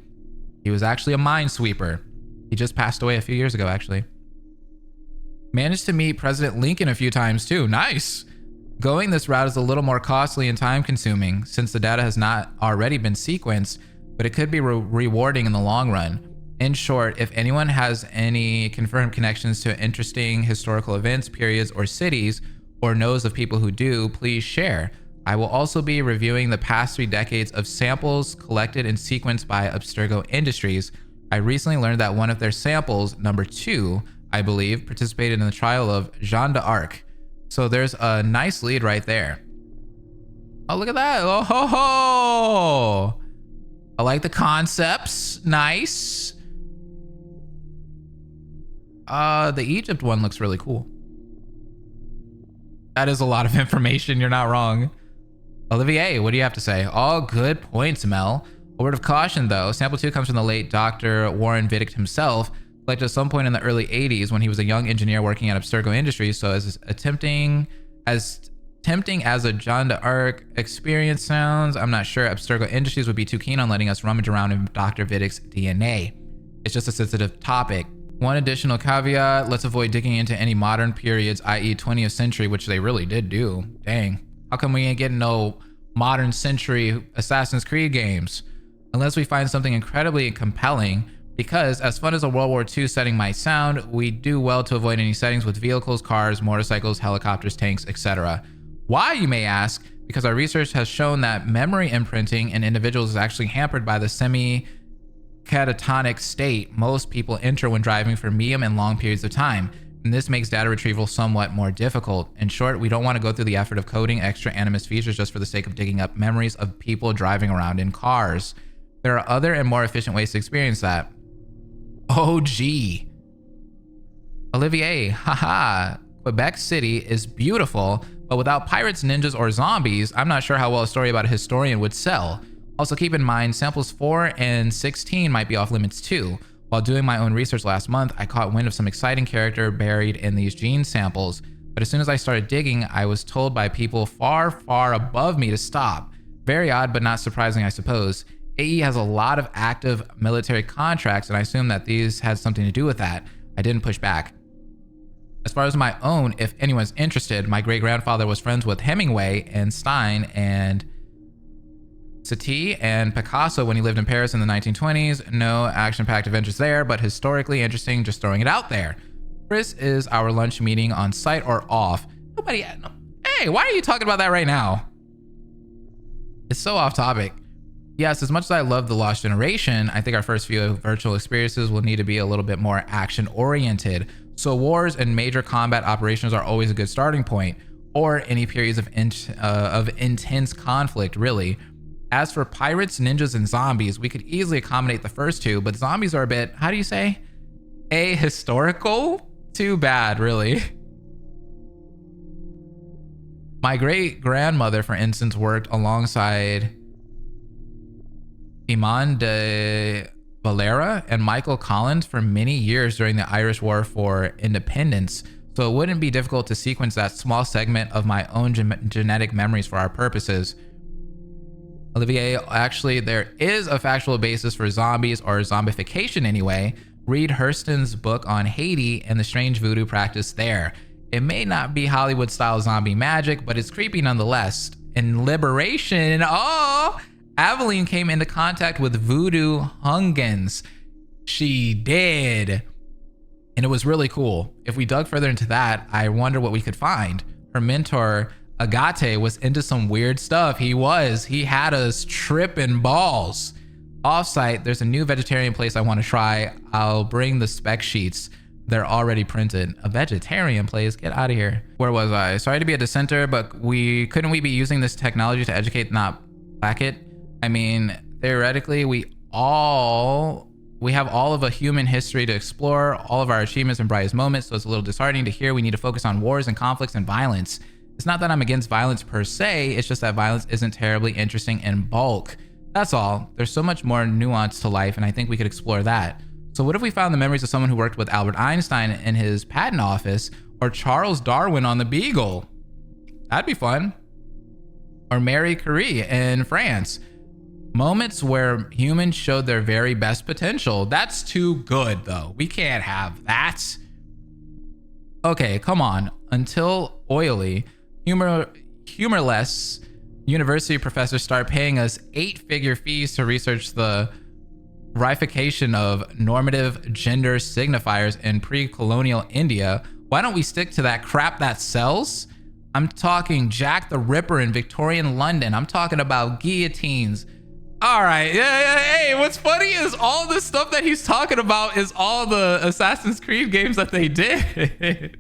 He was actually a minesweeper. He just passed away a few years ago, actually. Managed to meet President Lincoln a few times too. Nice. Going this route is a little more costly and time-consuming since the data has not already been sequenced, but it could be rewarding in the long run. In short, if anyone has any confirmed connections to interesting historical events, periods, or cities, or knows of people who do, please share. I will also be reviewing the past 3 decades of samples collected and sequenced by Abstergo Industries. I recently learned that one of their samples, number 2, I believe, participated in the trial of Jeanne d'Arc. So there's a nice lead right there. Oh, look at that. Oh, ho, ho. I like the concepts. Nice. The Egypt one looks really cool. That is a lot of information. You're not wrong. Olivier, what do you have to say? All good points, Mel. A word of caution, though. Sample 2 comes from the late Dr. Warren Vidic himself, collected at some point in the early 80s when he was a young engineer working at Abstergo Industries, so as tempting as a Jeanne d'Arc experience sounds, I'm not sure Abstergo Industries would be too keen on letting us rummage around in Dr. Vidic's DNA. It's just a sensitive topic. One additional caveat, let's avoid digging into any modern periods, i.e. 20th century, which they really did do. Dang. How come we ain't getting no modern century Assassin's Creed games? Unless we find something incredibly compelling, because as fun as a World War II setting might sound, we do well to avoid any settings with vehicles, cars, motorcycles, helicopters, tanks, etc. Why, you may ask? Because our research has shown that memory imprinting in individuals is actually hampered by the semi-catatonic state most people enter when driving for medium and long periods of time, and this makes data retrieval somewhat more difficult. In short, we don't want to go through the effort of coding extra animus features just for the sake of digging up memories of people driving around in cars. There are other and more efficient ways to experience that. Oh, gee. Olivier, haha. Quebec City is beautiful, but without pirates, ninjas, or zombies, I'm not sure how well a story about a historian would sell. Also keep in mind, samples 4 and 16 might be off limits too. While doing my own research last month, I caught wind of some exciting character buried in these gene samples, but as soon as I started digging, I was told by people far, far above me to stop. Very odd, but not surprising, I suppose. AE has a lot of active military contracts, and I assume that these had something to do with that. I didn't push back. As far as my own, if anyone's interested, my great-grandfather was friends with Hemingway and Stein and Satie and Picasso when he lived in Paris in the 1920s. No action-packed adventures there, but historically interesting, just throwing it out there. Chris, is our lunch meeting on site or off? Nobody... Hey, why are you talking about that right now? It's so off topic. Yes, as much as I love The Lost Generation, I think our first few virtual experiences will need to be a little bit more action-oriented. So wars and major combat operations are always a good starting point, or any periods of intense conflict, really. As for pirates, ninjas, and zombies, we could easily accommodate the first two, but zombies are a bit, how do you say? Ahistorical? Too bad, really. My great-grandmother, for instance, worked alongside Iman de Valera and Michael Collins for many years during the Irish War for Independence, so it wouldn't be difficult to sequence that small segment of my own genetic memories for our purposes. Olivier, actually, there is a factual basis for zombies, or zombification anyway. Read Hurston's book on Haiti and the strange voodoo practice there. It may not be Hollywood-style zombie magic, but it's creepy nonetheless. In Liberation, Aveline came into contact with voodoo Hungans. She did. And it was really cool. If we dug further into that, I wonder what we could find. Her mentor, Agate, was into some weird stuff. He had us tripping balls. Offsite, there's a new vegetarian place I want to try. I'll bring the spec sheets. They're already printed. A vegetarian place? Get out of here. Where was I? Sorry to be a dissenter, but couldn't we be using this technology to educate, not black it? I mean, theoretically, we have all of a human history to explore, all of our achievements and brightest moments, so it's a little disheartening to hear we need to focus on wars and conflicts and violence. It's not that I'm against violence per se, it's just that violence isn't terribly interesting in bulk. That's all. There's so much more nuance to life, and I think we could explore that. So what if we found the memories of someone who worked with Albert Einstein in his patent office, or Charles Darwin on the Beagle? That'd be fun. Or Marie Curie in France. Moments where humans showed their very best potential. That's too good, though. We can't have that. Okay, come on. Until oily, humorless university professors start paying us 8-figure fees to research the reification of normative gender signifiers in pre-colonial India, why don't we stick to that crap that sells? I'm talking Jack the Ripper in Victorian London. I'm talking about guillotines. All right, yeah. Hey, what's funny is all the stuff that he's talking about is all the Assassin's Creed games that they did.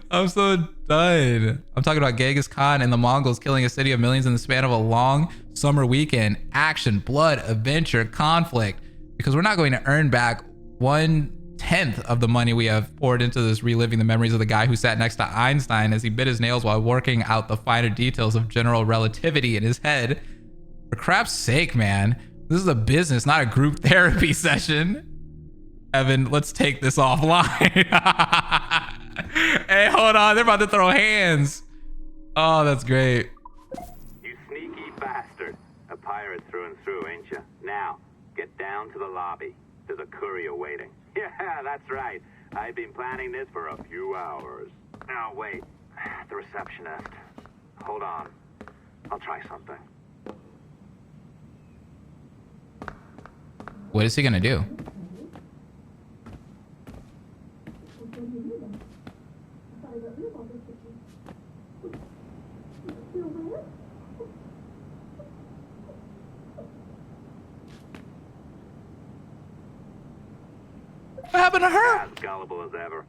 I'm so done. I'm talking about Genghis Khan and the Mongols killing a city of millions in the span of a long summer weekend. Action, blood, adventure, conflict. Because we're not going to earn back 1/10 of the money we have poured into this, reliving the memories of the guy who sat next to Einstein as he bit his nails while working out the finer details of general relativity in his head. For crap's sake, man. This is a business, not a group therapy session. Evan, let's take this offline. Hey, hold on. They're about to throw hands. Oh, that's great. You sneaky bastard. A pirate through and through, ain't you? Now, get down to the lobby. There's a courier waiting. Yeah, that's right. I've been planning this for a few hours. Now, wait. The receptionist. Hold on. I'll try something. What is he gonna do? What happened to her? As gullible as ever.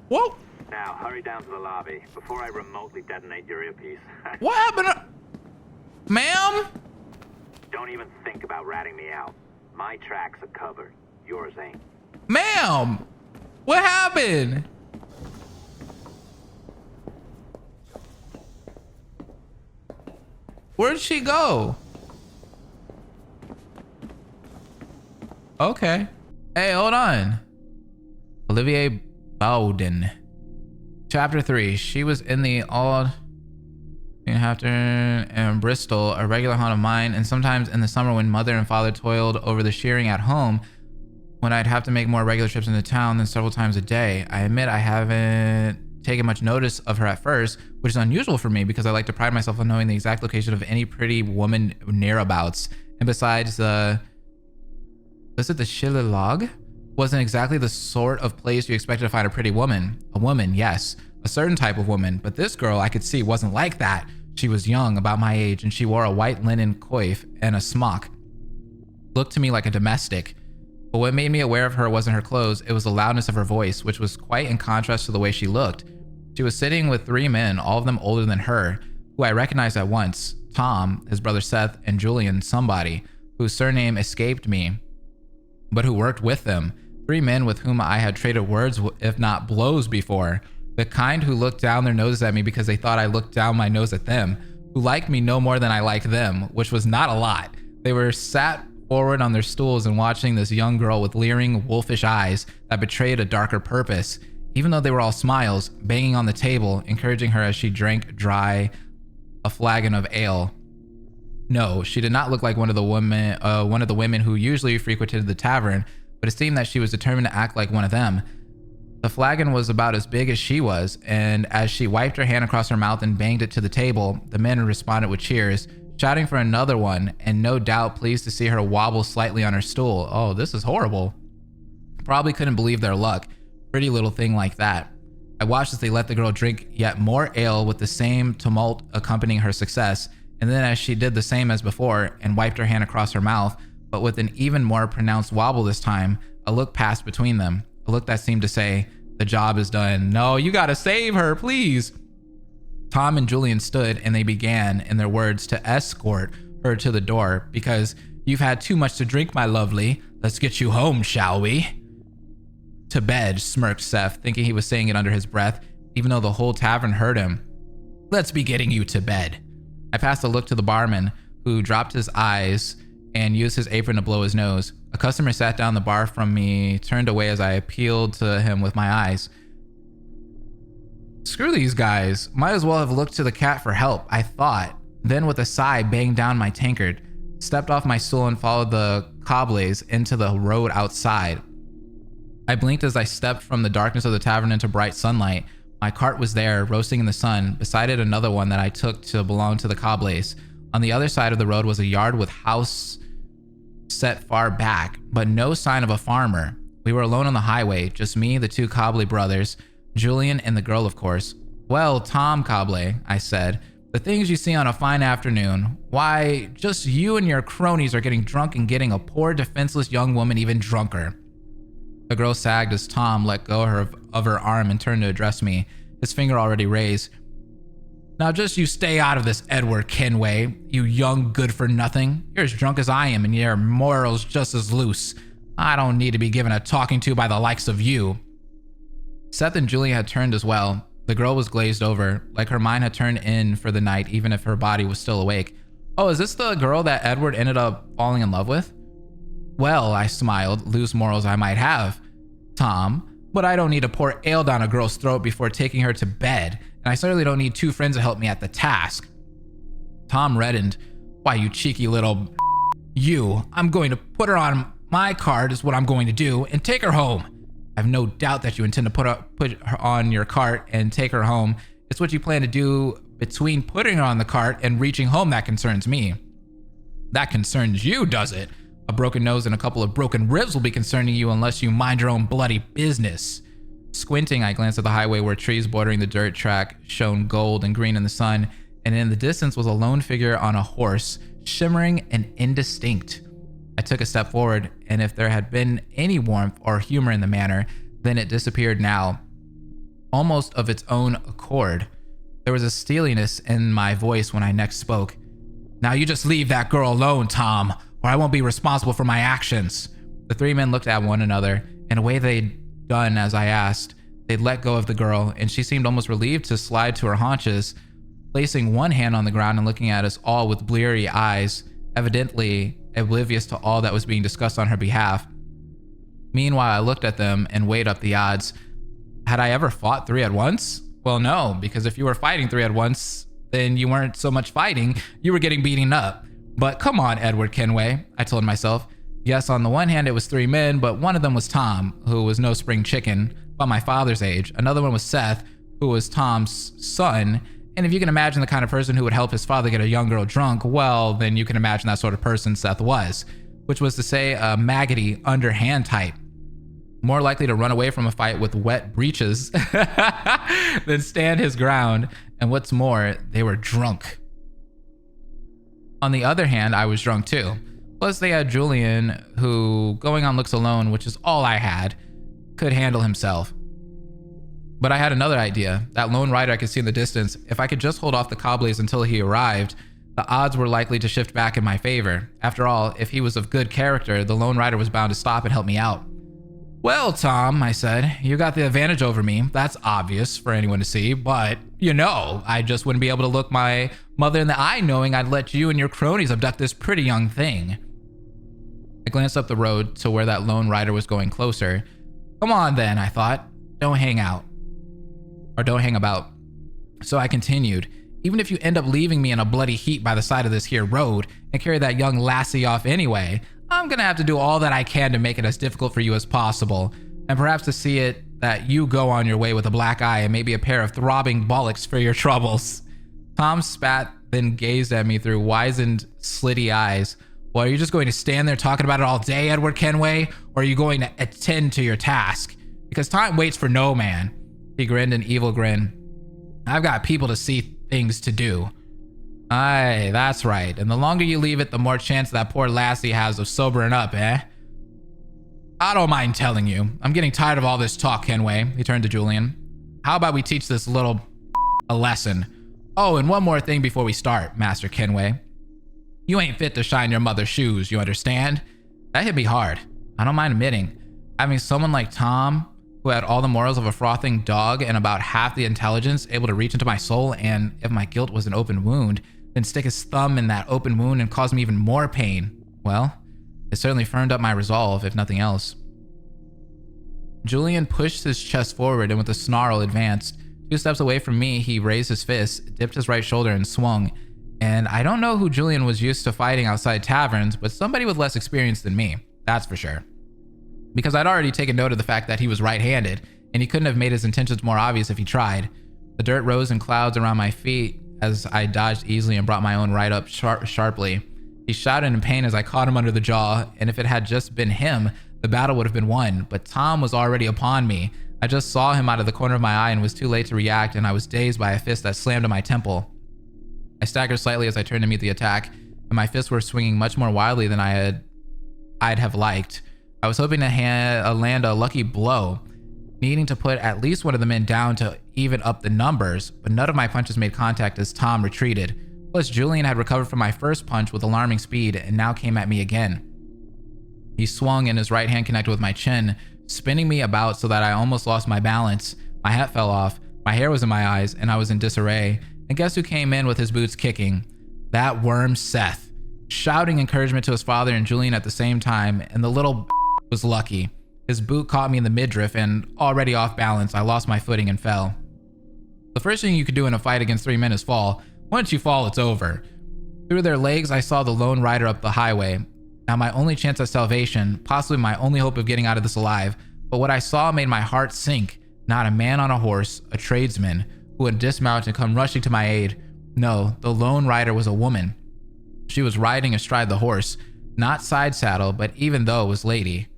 Whoa! Now, hurry down to the lobby before I remotely detonate your earpiece. What happened to... Ma'am? Don't even think about ratting me out. My tracks are covered. Yours ain't. Ma'am! What happened? Where'd she go? Okay. Hey, hold on. Olivier Bowden. Chapter 3. She was in the old afternoon in Bristol, a regular haunt of mine, and sometimes in the summer when mother and father toiled over the shearing at home, when I'd have to make more regular trips into town than several times a day. I admit I haven't taken much notice of her at first, which is unusual for me because I like to pride myself on knowing the exact location of any pretty woman nearabouts. And besides, was it the Schillerlog? Wasn't exactly the sort of place you expected to find a pretty woman. A woman, yes. A certain type of woman. But this girl I could see wasn't like that. She was young, about my age, and she wore a white linen coif and a smock. Looked to me like a domestic. But what made me aware of her wasn't her clothes, it was the loudness of her voice, which was quite in contrast to the way she looked. She was sitting with 3 men, all of them older than her, who I recognized at once: Tom, his brother Seth, and Julian somebody, whose surname escaped me, but who worked with them. 3 men with whom I had traded words, if not blows, before. The kind who looked down their noses at me because they thought I looked down my nose at them, who liked me no more than I liked them, which was not a lot. They were sat forward on their stools and watching this young girl with leering, wolfish eyes that betrayed a darker purpose, even though they were all smiles, banging on the table, encouraging her as she drank dry a flagon of ale. No, she did not look like one of the women who usually frequented the tavern, but it seemed that she was determined to act like one of them. The flagon was about as big as she was, and as she wiped her hand across her mouth and banged it to the table, the men responded with cheers, shouting for another one, and no doubt pleased to see her wobble slightly on her stool. Oh, this is horrible. Probably couldn't believe their luck. Pretty little thing like that. I watched as they let the girl drink yet more ale with the same tumult accompanying her success, and then as she did the same as before and wiped her hand across her mouth, but with an even more pronounced wobble this time, a look passed between them. A look that seemed to say, the job is done. No, you gotta save her, please. Tom and Julian stood and they began, in their words, to escort her to the door because you've had too much to drink, my lovely. Let's get you home, shall we? To bed, smirked Seth, thinking he was saying it under his breath, even though the whole tavern heard him. Let's be getting you to bed. I passed a look to the barman, who dropped his eyes and used his apron to blow his nose. A customer sat down the bar from me, turned away as I appealed to him with my eyes. Screw these guys. Might as well have looked to the cat for help, I thought. Then with a sigh, banged down my tankard, stepped off my stool and followed the cobbles into the road outside. I blinked as I stepped from the darkness of the tavern into bright sunlight. My cart was there, roasting in the sun, beside it another one that I took to belong to the cobbles. On the other side of the road was a yard with house set far back, but no sign of a farmer. We were alone on the highway, just me, the 2 Cobley brothers, Julian, and the girl, of course. Well, Tom Cobley, I said, the things you see on a fine afternoon, why, just you and your cronies are getting drunk and getting a poor, defenseless young woman even drunker. The girl sagged as Tom let go of her arm and turned to address me, his finger already raised. Now just you stay out of this, Edward Kenway, you young good-for-nothing. You're as drunk as I am and your morals just as loose. I don't need to be given a talking to by the likes of you. Seth and Julian had turned as well. The girl was glazed over, like her mind had turned in for the night even if her body was still awake. Oh, is this the girl that Edward ended up falling in love with? Well, I smiled, loose morals I might have, Tom, but I don't need to pour ale down a girl's throat before taking her to bed, and I certainly don't need 2 friends to help me at the task. Tom reddened. Why, you cheeky little I'm going to put her on my cart is what I'm going to do, and take her home. I have no doubt that you intend to put her on your cart and take her home. It's what you plan to do between putting her on the cart and reaching home that concerns me. That concerns you, does it? A broken nose and a couple of broken ribs will be concerning you unless you mind your own bloody business. Squinting, I glanced at the highway where trees bordering the dirt track shone gold and green in the sun, and in the distance was a lone figure on a horse, shimmering and indistinct. I took a step forward, and if there had been any warmth or humor in the manner, then it disappeared now, almost of its own accord. There was a steeliness in my voice when I next spoke. Now you just leave that girl alone, Tom, or I won't be responsible for my actions. The 3 men looked at one another. In a way they'd done as I asked. They'd let go of the girl, and she seemed almost relieved to slide to her haunches, placing one hand on the ground and looking at us all with bleary eyes, evidently oblivious to all that was being discussed on her behalf. Meanwhile, I looked at them and weighed up the odds. Had I ever fought 3 at once? Well, no, because if you were fighting 3 at once, then you weren't so much fighting, you were getting beaten up. But come on, Edward Kenway, I told myself. Yes, on the one hand, it was 3 men, but one of them was Tom, who was no spring chicken, but my father's age. Another one was Seth, who was Tom's son. And if you can imagine the kind of person who would help his father get a young girl drunk, well, then you can imagine that sort of person Seth was, which was to say a maggoty, underhand type. More likely to run away from a fight with wet breeches than stand his ground. And what's more, they were drunk. On the other hand, I was drunk too. Plus, they had Julian, who, going on looks alone, which is all I had, could handle himself. But I had another idea. That lone rider I could see in the distance, if I could just hold off the Cobbles until he arrived, the odds were likely to shift back in my favor. After all, if he was of good character, the lone rider was bound to stop and help me out. Well, Tom, I said, you got the advantage over me. That's obvious for anyone to see, but, I just wouldn't be able to look my mother in the eye knowing I'd let you and your cronies abduct this pretty young thing. I glanced up the road to where that lone rider was going closer. Come on then, I thought. Don't hang out. Or don't hang about. So I continued. Even if you end up leaving me in a bloody heap by the side of this here road and carry that young lassie off anyway, I'm gonna have to do all that I can to make it as difficult for you as possible, and perhaps to see it that you go on your way with a black eye and maybe a pair of throbbing bollocks for your troubles. Tom spat, then gazed at me through wizened, slitty eyes. Well, are you just going to stand there talking about it all day, Edward Kenway, or are you going to attend to your task? Because time waits for no man. He grinned an evil grin. I've got people to see, things to do. Aye, that's right. And the longer you leave it, the more chance that poor lassie has of sobering up, eh? I don't mind telling you. I'm getting tired of all this talk, Kenway. He turned to Julian. How about we teach this little a lesson? Oh, and one more thing before we start, Master Kenway. You ain't fit to shine your mother's shoes, you understand? That hit me hard. I don't mind admitting. Having someone like Tom, who had all the morals of a frothing dog and about half the intelligence, able to reach into my soul and, if my guilt was an open wound, then stick his thumb in that open wound and cause me even more pain. Well, it certainly firmed up my resolve, if nothing else. Julian pushed his chest forward and with a snarl advanced. 2 steps away from me, he raised his fist, dipped his right shoulder and swung. And I don't know who Julian was used to fighting outside taverns, but somebody with less experience than me, that's for sure. Because I'd already taken note of the fact that he was right-handed, and he couldn't have made his intentions more obvious if he tried. The dirt rose in clouds around my feet as I dodged easily and brought my own right up sharply. He shouted in pain as I caught him under the jaw, and if it had just been him, the battle would have been won, but Tom was already upon me. I just saw him out of the corner of my eye and was too late to react, and I was dazed by a fist that slammed on my temple. I staggered slightly as I turned to meet the attack, and my fists were swinging much more wildly than I'd have liked. I was hoping to land a lucky blow, needing to put at least one of the men down to even up the numbers, but none of my punches made contact as Tom retreated. Plus, Julian had recovered from my first punch with alarming speed and now came at me again. He swung and his right hand connected with my chin, spinning me about so that I almost lost my balance. My hat fell off, my hair was in my eyes, and I was in disarray. And guess who came in with his boots kicking? That worm Seth, shouting encouragement to his father and Julian at the same time, and the little was lucky. His boot caught me in the midriff, and already off balance, I lost my footing and fell. The first thing you could do in a fight against 3 men is fall. Once you fall, it's over. Through their legs, I saw the lone rider up the highway. Now my only chance at salvation, possibly my only hope of getting out of this alive, but what I saw made my heart sink. Not a man on a horse, a tradesman, who would dismount and come rushing to my aid. No, the lone rider was a woman. She was riding astride the horse, not side saddle, but even though it was lady.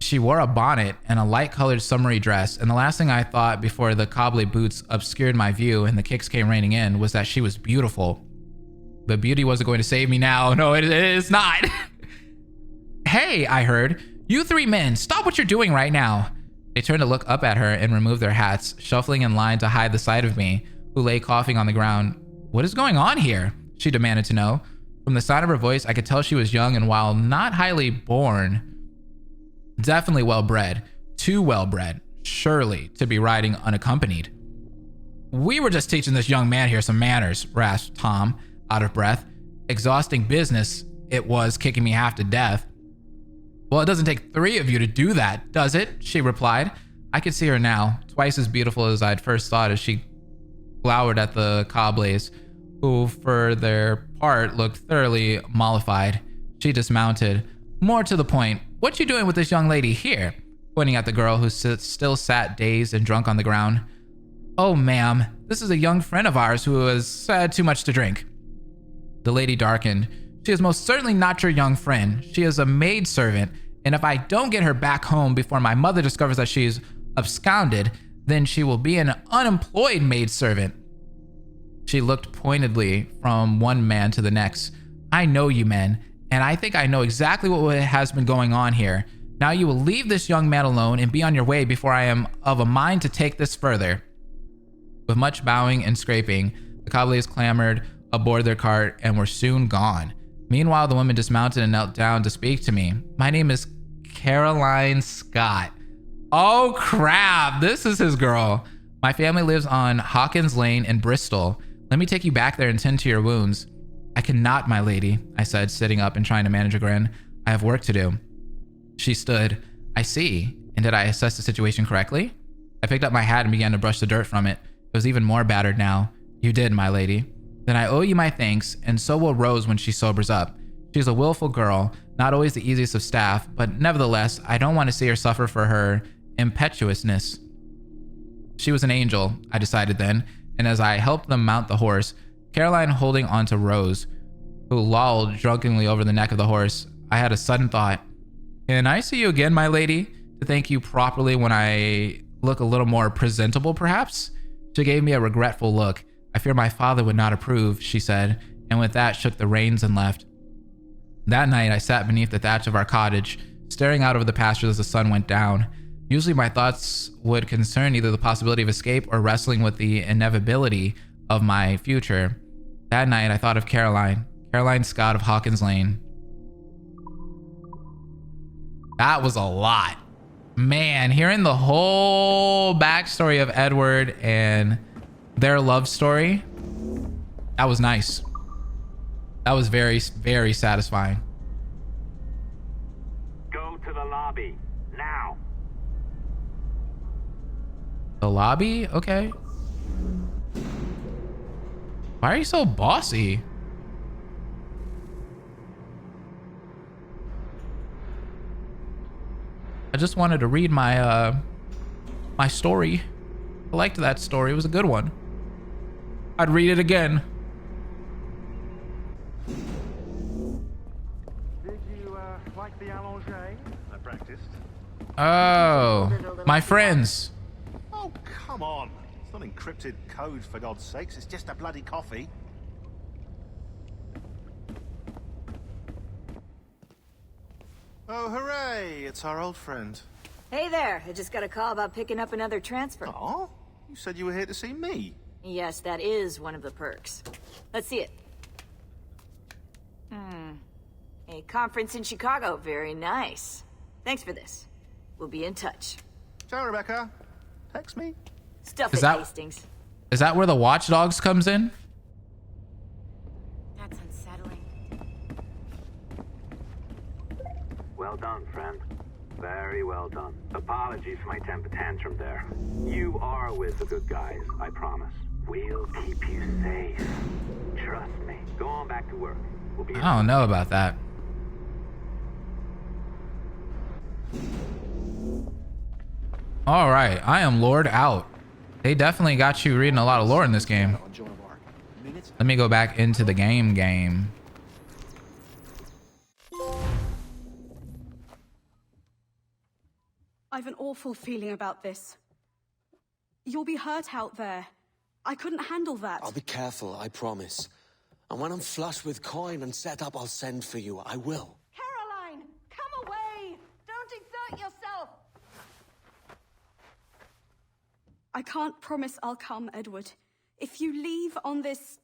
She wore a bonnet and a light-colored summery dress, and the last thing I thought before the cobble boots obscured my view and the kicks came raining in was that she was beautiful. But beauty wasn't going to save me now. No, it is not. Hey, I heard. You 3 men, stop what you're doing right now. They turned to look up at her and removed their hats, shuffling in line to hide the sight of me, who lay coughing on the ground. What is going on here? She demanded to know. From the sound of her voice, I could tell she was young and while not highly born, definitely well-bred. Too well-bred, surely, to be riding unaccompanied. We were just teaching this young man here some manners, rasped Tom, out of breath. Exhausting business it was, kicking me half to death. Well, it doesn't take 3 of you to do that, does it? She replied. I could see her now, twice as beautiful as I'd first thought as she glowered at the Cobbles, who, for their part, looked thoroughly mollified. She dismounted. More to the point, what you doing with this young lady here? Pointing at the girl who still sat dazed and drunk on the ground. Oh, ma'am, this is a young friend of ours who has had too much to drink. The lady darkened. She is most certainly not your young friend. She is a maidservant, and if I don't get her back home before my mother discovers that she's absconded, then she will be an unemployed maidservant. She looked pointedly from one man to the next. I know you men, and I think I know exactly what has been going on here. Now you will leave this young man alone and be on your way before I am of a mind to take this further. With much bowing and scraping, the cavaliers clambered aboard their cart and were soon gone. Meanwhile, the woman dismounted and knelt down to speak to me. My name is Caroline Scott. Oh crap, this is his girl. My family lives on Hawkins Lane in Bristol. Let me take you back there and tend to your wounds. I cannot, my lady, I said, sitting up and trying to manage a grin. I have work to do. She stood. I see. And did I assess the situation correctly? I picked up my hat and began to brush the dirt from it. It was even more battered now. You did, my lady. Then I owe you my thanks, and so will Rose when she sobers up. She's a willful girl, not always the easiest of staff, but nevertheless, I don't want to see her suffer for her impetuousness. She was an angel, I decided then, and as I helped them mount the horse, Caroline holding onto Rose, who lolled drunkenly over the neck of the horse, I had a sudden thought. Can I see you again, my lady, to thank you properly when I look a little more presentable, perhaps? She gave me a regretful look. I fear my father would not approve, she said, and with that shook the reins and left. That night, I sat beneath the thatch of our cottage, staring out over the pastures as the sun went down. Usually my thoughts would concern either the possibility of escape or wrestling with the inevitability of my future. That night, I thought of Caroline Scott of Hawkins Lane. That was a lot. Man, hearing the whole backstory of Edward and their love story, that was nice. That was very, very satisfying. Go to the lobby, now. The lobby? Okay. Why are you so bossy? I just wanted to read my my story. I liked that story. It was a good one. I'd read it again. Did you like the allongé? I practiced. Oh, my friends. Oh, come on. It's not encrypted code, for God's sakes. It's just a bloody coffee. Oh, hooray! It's our old friend. Hey there, I just got a call about picking up another transfer. Oh? You said you were here to see me. Yes, that is one of the perks. Let's see it. A conference in Chicago, very nice. Thanks for this. We'll be in touch. Ciao, Rebecca. Text me. Stuff Is it, that- Hastings. Is that where the Watchdogs comes in? That's unsettling. Well done, friend. Very well done. Apologies for my temper tantrum there. You are with the good guys, I promise. We'll keep you safe. Trust me. Go on back to work. We'll be I don't know about that. All right, I am Lord out. They definitely got you reading a lot of lore in this game. Let me go back into the game. I've an awful feeling about this. You'll be hurt out there. I couldn't handle that. I'll be careful, I promise. And when I'm flush with coin and set up, I'll send for you. I will. Caroline, come away! Don't exert yourself! I can't promise I'll come, Edward. If you leave on this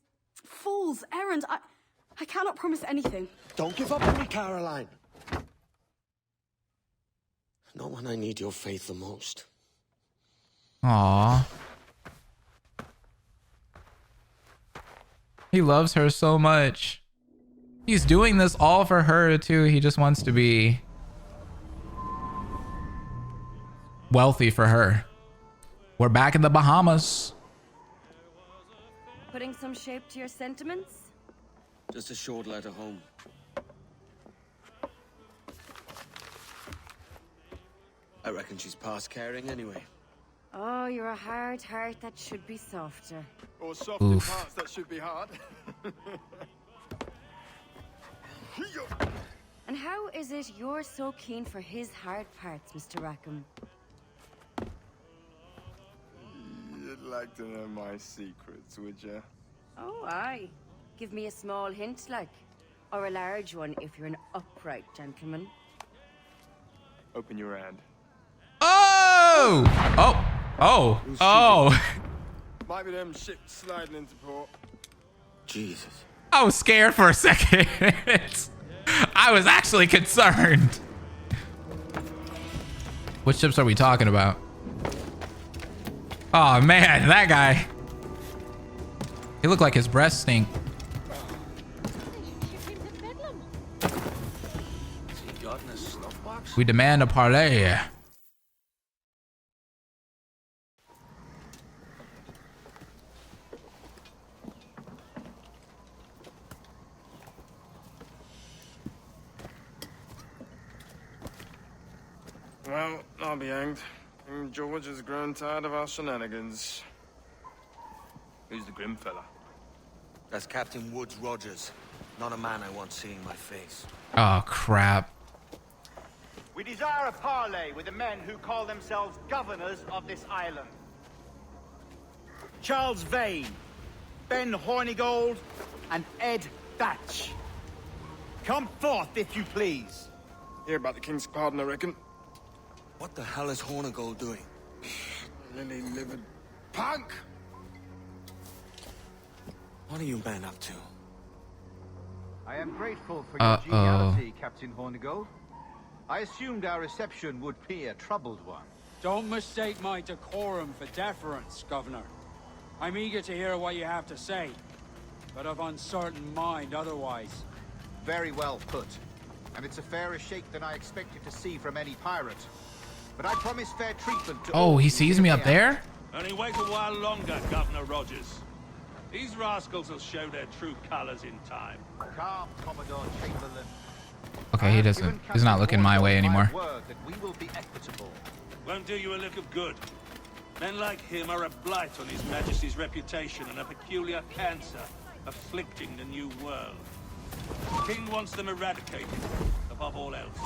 fool's errand, I cannot promise anything. Don't give up on me, Caroline. Not when I need your faith the most. Aww. He loves her so much. He's doing this all for her too. He just wants to be wealthy for her. We're back in the Bahamas. Putting some shape to your sentiments? Just a short letter home. I reckon she's past caring anyway. Oh, you're a hard heart that should be softer. Or soft in Oof. parts that should be hard. And how is it you're so keen for his hard parts, Mr. Rackham? You'd like to know my secrets, would you? Oh, aye. Give me a small hint, like. Or a large one if you're an upright gentleman. Open your hand. Oh! Oh! Oh! Oh! Might be them ships sliding into port. Jesus. I was scared for a second. I was actually concerned. Which ships are we talking about? Oh man, that guy. He looked like his breath stink. We demand a parley. Well, I'll be hanged. King George has grown tired of our shenanigans. Who's the grim fella? That's Captain Woods Rogers. Not a man I want seeing my face. Oh crap. We desire a parley with the men who call themselves governors of this island. Charles Vane, Ben Hornigold, and Ed Thatch. Come forth, if you please. Hear about the king's pardon, I reckon. What the hell is Hornigold doing? Lily-livered punk! What are you men up to? I am grateful for your geniality, Captain Hornigold. I assumed our reception would be a troubled one. Don't mistake my decorum for deference, Governor. I'm eager to hear what you have to say, but of uncertain mind otherwise. Very well put. And it's a fairer shake than I expected to see from any pirate. But I promise fair treatment to all. Oh, he sees me up there? Only wait a while longer, Governor Rogers. These rascals will show their true colors in time. Calm, Commodore Chamberlain. Okay, he's not looking my way anymore. Word that we will be equitable. Won't do you a lick of good. Men like him are a blight on His Majesty's reputation and a peculiar cancer afflicting the new world. The King wants them eradicated, above all else.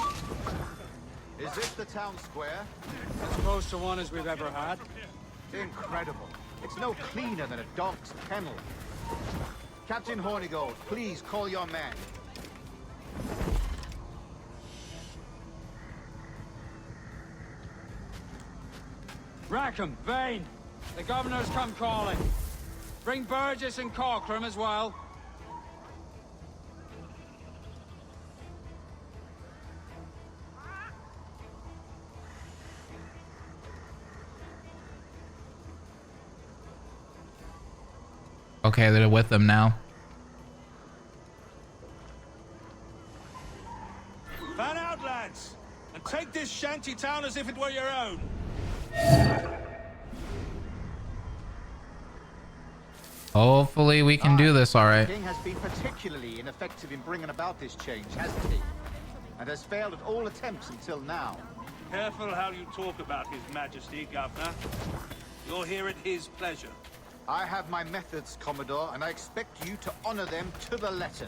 Is this the town square? As close to one as we've ever had. Incredible. It's no cleaner than a dog's kennel. Captain Hornigold, please call your men. Rackham, Vane, the governor's come calling. Bring Burgess and Cockram as well. Okay, they're with them now. Fan out, lads, and take this shanty town as if it were your own. Hopefully we can do this all right. The King has been particularly ineffective in bringing about this change, hasn't he? And has failed at all attempts until now. Careful how you talk about His Majesty, Governor. You're here at his pleasure. I have my methods, Commodore, and I expect you to honor them to the letter.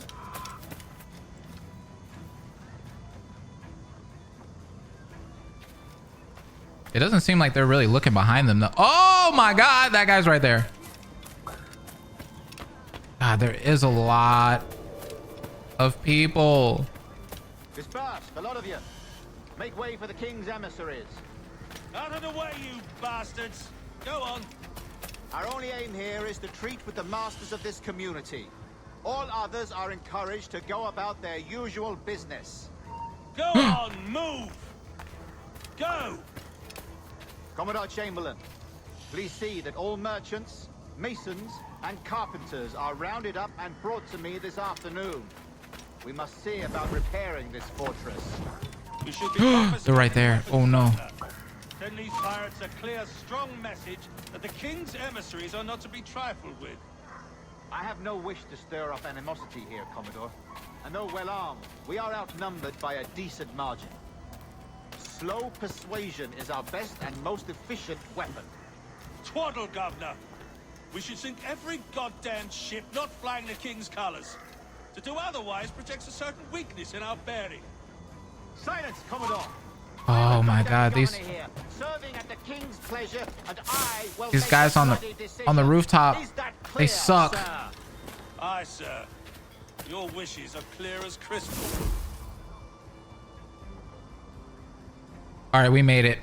It doesn't seem like they're really looking behind them though. Oh my god, that guy's right there. God, there is a lot of people. Disperse, a lot of you. Make way for the King's emissaries. Out of the way, you bastards! Go on. Our only aim here is to treat with the masters of this community. All others are encouraged to go about their usual business. Go on, move! Go! Commodore Chamberlain, please see that all merchants, masons, and carpenters are rounded up and brought to me this afternoon. We must see about repairing this fortress. You should be They're right there. Oh no. Send these pirates a clear, strong message that the King's emissaries are not to be trifled with. I have no wish to stir up animosity here, Commodore. And though well armed, we are outnumbered by a decent margin. Slow persuasion is our best and most efficient weapon. Twaddle, Governor! We should sink every goddamn ship not flying the King's colors. To do otherwise protects a certain weakness in our bearing. Silence, Commodore! Oh my god, these Serving at the King's pleasure, and I will guys on the rooftop, they suck. Aye, sir. Your wishes are clear as crystal. All right, we made it.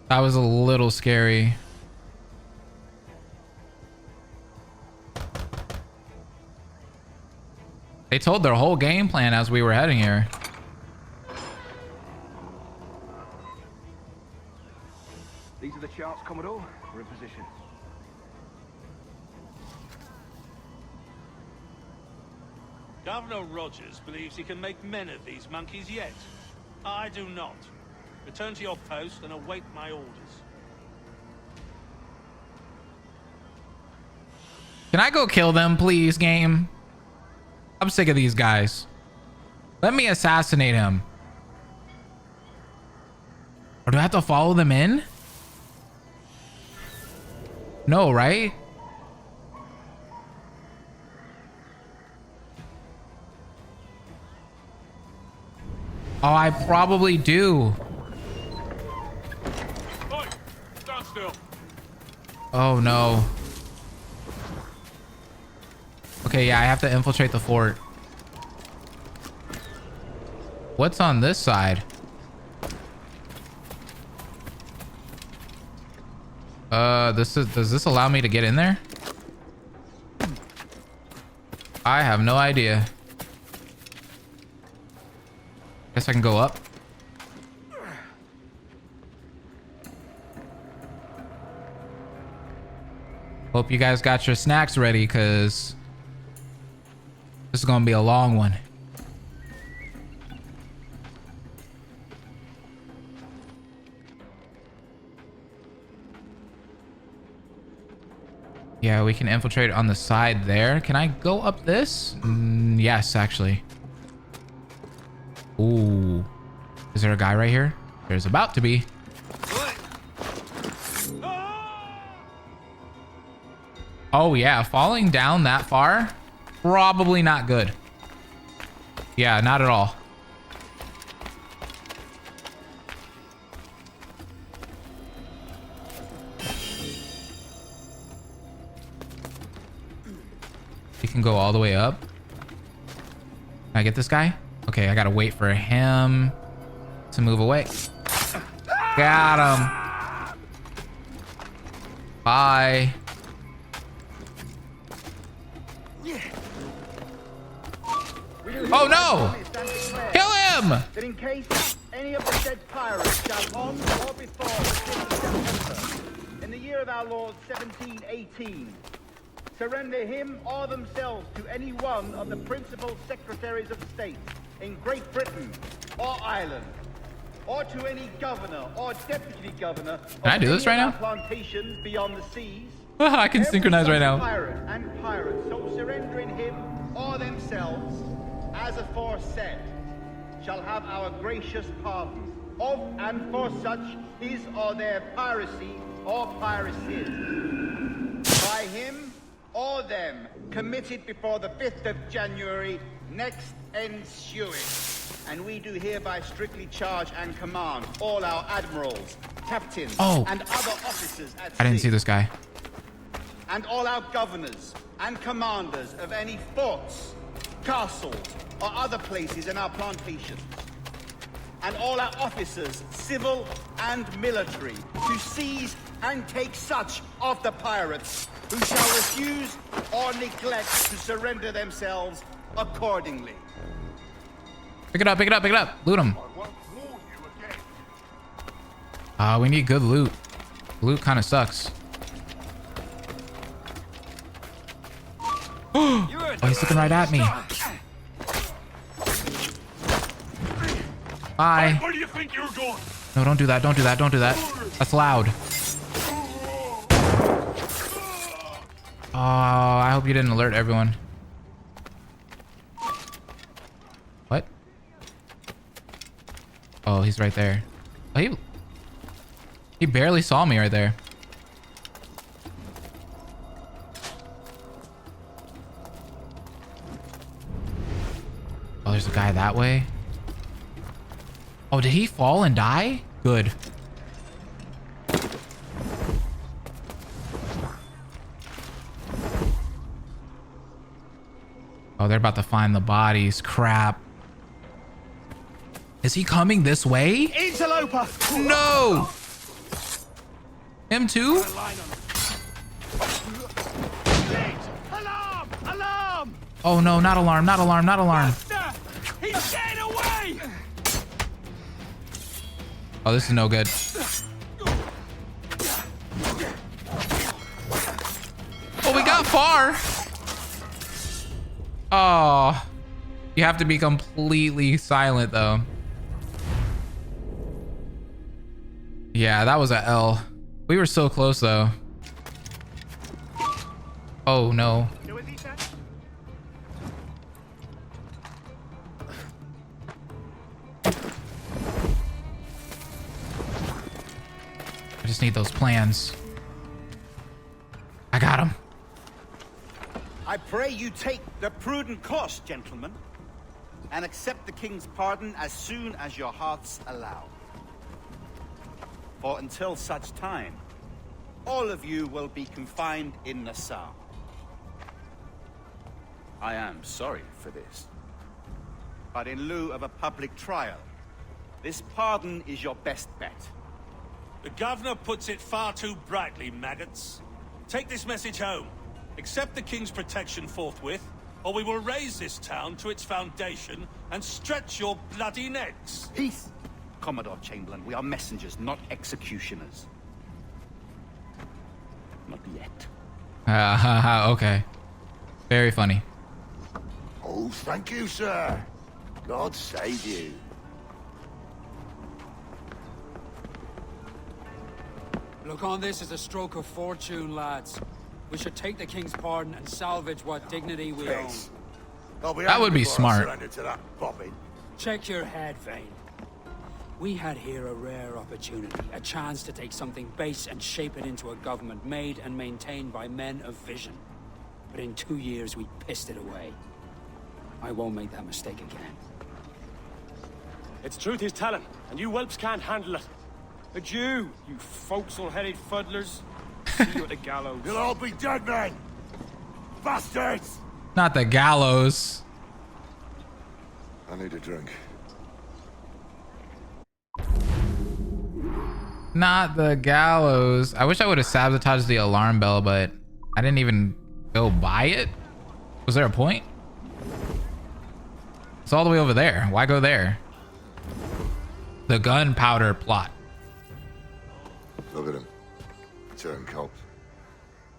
That was a little scary. They told their whole game plan as we were heading here. These are the charts, Commodore. We're in position. Governor Rogers believes he can make men of these monkeys yet. I do not. Return to your post and await my orders. Can I go kill them, please, game? I'm sick of these guys. Let me assassinate him. Or do I have to follow them in? No, right? Oh, I probably do. Oi, stand still. Oh, no. Okay, yeah, I have to infiltrate the fort. What's on this side? Does this allow me to get in there? I have no idea. Guess I can go up. Hope you guys got your snacks ready, because this is gonna be a long one. Yeah, we can infiltrate on the side there. Can I go up this? Yes, actually. Ooh. Is there a guy right here? There's about to be. Oh, yeah. Falling down that far? Probably not good. Yeah, not at all. He can go all the way up. Can I get this guy? Okay, I gotta wait for him to move away. Got him. Bye. Oh no! Kill him! That in case any of the said pirates shall on or before the 5th of September, in the year of our Lord 1718, surrender him or themselves to any one of the principal secretaries of state in Great Britain or Ireland, or to any governor or deputy governor Can I do this right now? plantations beyond the seas. I can synchronize right now. Pirate and pirates so surrendering him or themselves, as aforesaid, shall have our gracious pardon of and for such his or their piracy or piracies by him or them committed before the 5th of January next ensuing. And we do hereby strictly charge and command all our admirals, captains, and other officers at sea. I didn't see this guy. And all our governors and commanders of any forts, castles, or other places in our plantations. And all our officers, civil and military, to seize and take such of the pirates who shall refuse or neglect to surrender themselves accordingly. Pick it up, pick it up, pick it up. Loot him. We need good loot. Loot kind of sucks. Oh, he's looking right at me. Bye. Where do you think you're going? No, don't do that. Don't do that. Don't do that. That's loud. Oh, I hope you didn't alert everyone. What? Oh, he's right there. Oh, he barely saw me right there. Oh, there's a guy that way. Oh, did he fall and die? Good. Oh, they're about to find the bodies. Crap. Is he coming this way? Interloper! No! Him too? Alarm! Alarm! Oh no, not alarm, not alarm, not alarm. He's getting away! Oh, this is no good. Oh, we got far. Oh, you have to be completely silent though. Yeah, that was a L. We were so close though. Oh no. I just need those plans. I got him. I pray you take the prudent course, gentlemen, and accept the king's pardon as soon as your hearts allow. For until such time, all of you will be confined in Nassau. I am sorry for this, but in lieu of a public trial, this pardon is your best bet. The governor puts it far too brightly, maggots. Take this message home. Accept the king's protection forthwith, or we will raise this town to its foundation and stretch your bloody necks. Peace, Commodore Chamberlain. We are messengers, not executioners. Not yet. Okay. Very funny. Oh, thank you, sir. God save you. Look on this as a stroke of fortune, lads. We should take the king's pardon and salvage what dignity we own. That would be smart. Check your head, Vane. We had here a rare opportunity, a chance to take something base and shape it into a government made and maintained by men of vision. But in 2 years, we pissed it away. I won't make that mistake again. It's truth he's telling, and you whelps can't handle it. Adieu, you forecastle-headed fuddlers. See you at the gallows. You'll all be dead men! Bastards! Not the gallows. I need a drink. Not the gallows. I wish I would have sabotaged the alarm bell, but I didn't even go buy it. Was there a point? It's all the way over there. Why go there? The gunpowder plot. Look at him. Turned cop.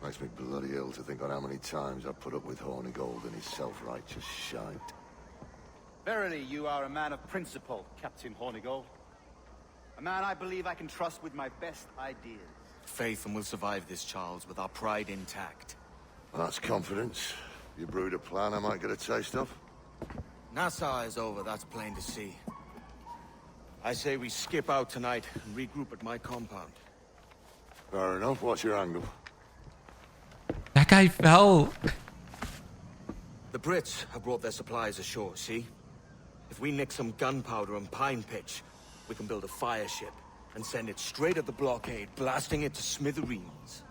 Makes me bloody ill to think on how many times I've put up with Hornigold and his self-righteous shite. Verily, you are a man of principle, Captain Hornigold. A man I believe I can trust with my best ideas. Faith, and we'll survive this, Charles, with our pride intact. Well, that's confidence. You brewed a plan I might get a taste of? Nassau is over, that's plain to see. I say we skip out tonight and regroup at my compound. Fair enough. What's your angle? That guy fell. The Brits have brought their supplies ashore, see? If we nick some gunpowder and pine pitch, we can build a fire ship and send it straight at the blockade, blasting it to smithereens.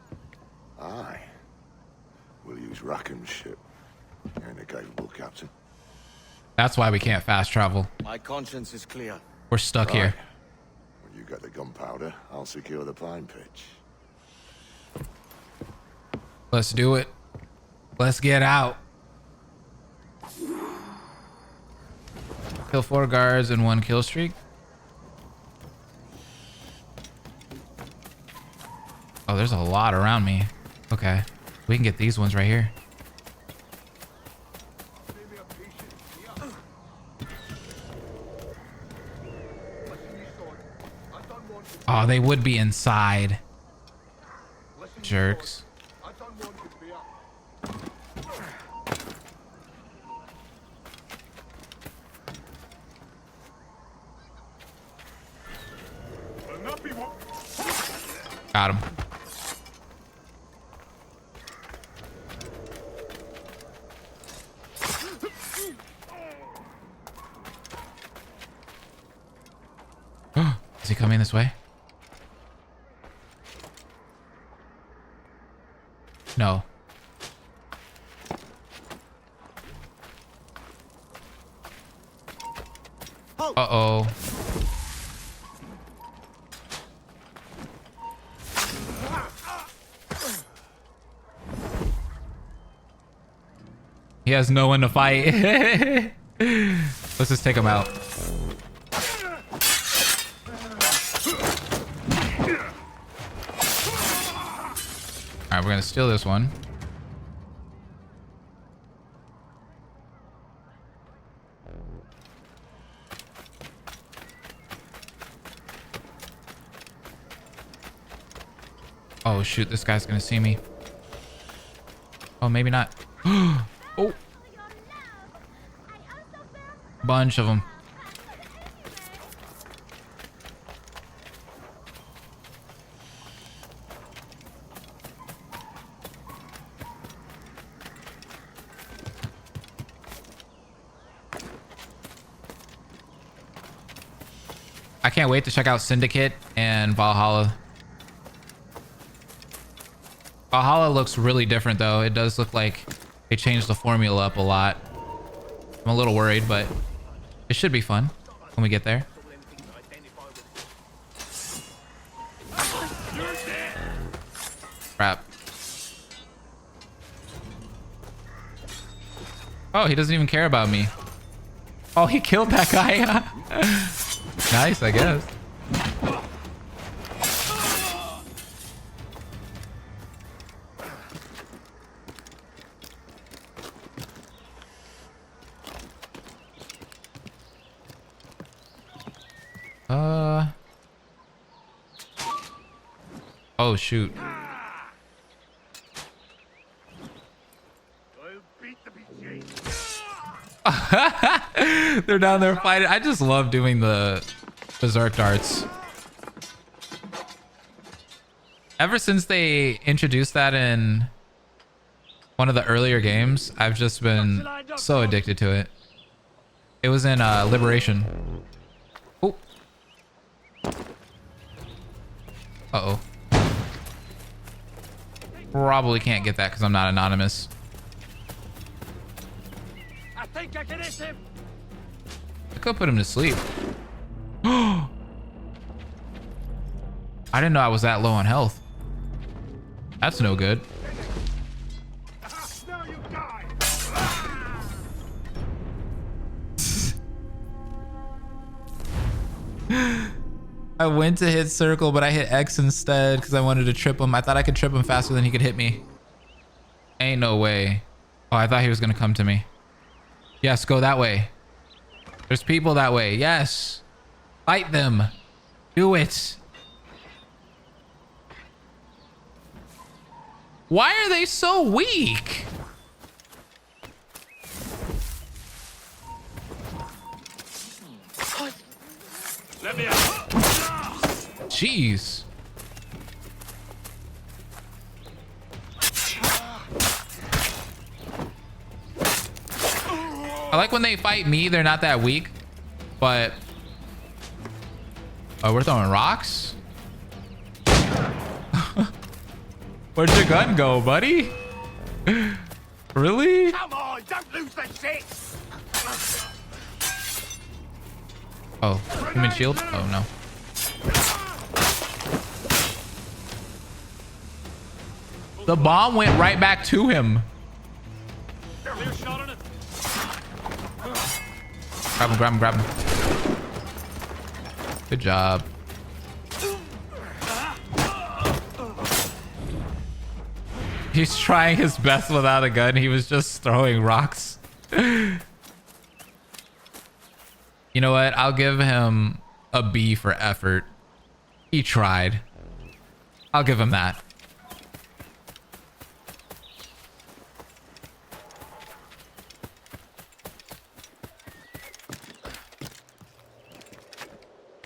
Aye. We'll use Rackham's ship. Ain't a capable captain. That's why we can't fast travel. My conscience is clear. We're stuck here. When you get the gunpowder, I'll secure the pine pitch. Let's do it. Let's get out. Kill 4 guards in 1 kill streak. Oh, there's a lot around me. Okay. We can get these ones right here. Oh, they would be inside. Jerks. Got him. Is he coming this way? No. Uh-oh. He has no one to fight. Let's just take him out. Alright, we're gonna steal this one. Oh shoot, this guy's gonna see me. Oh, maybe not. Oh. Bunch of them. I can't wait to check out Syndicate and Valhalla. Valhalla looks really different though. It does look like they changed the formula up a lot. I'm a little worried, but it should be fun when we get there. Crap. Oh, he doesn't even care about me. Oh, he killed that guy. Nice, I guess. Oh shoot. They're down there fighting. I just love doing the berserk darts. Ever since they introduced that in one of the earlier games, I've just been so addicted to it. It was in Liberation. Oh. Uh-oh. Probably can't get that because I'm not anonymous. I think I can hit him. I could put him to sleep. I didn't know I was that low on health. That's no good. I went to hit circle, but I hit X instead because I wanted to trip him. I thought I could trip him faster than he could hit me. Ain't no way. Oh, I thought he was gonna come to me. Yes, go that way. There's people that way. Yes. Fight them. Do it. Why are they so weak? Let me out. Jeez. I like when they fight me, they're not that weak, but oh, we're throwing rocks. Where'd your gun go, buddy? Really? Come on, don't lose the shit. Oh, human shield? Oh no. The bomb went right back to him. Grab him, grab him, grab him. Good job. He's trying his best without a gun. He was just throwing rocks. You know what? I'll give him a B for effort. He tried. I'll give him that.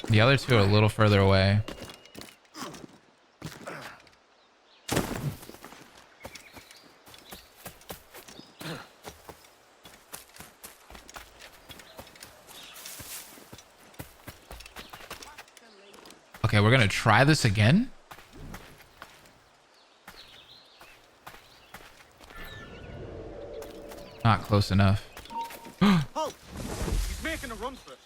The other two are a little further away. Okay, we're gonna try this again. Not close enough. Halt! He's making a run for it.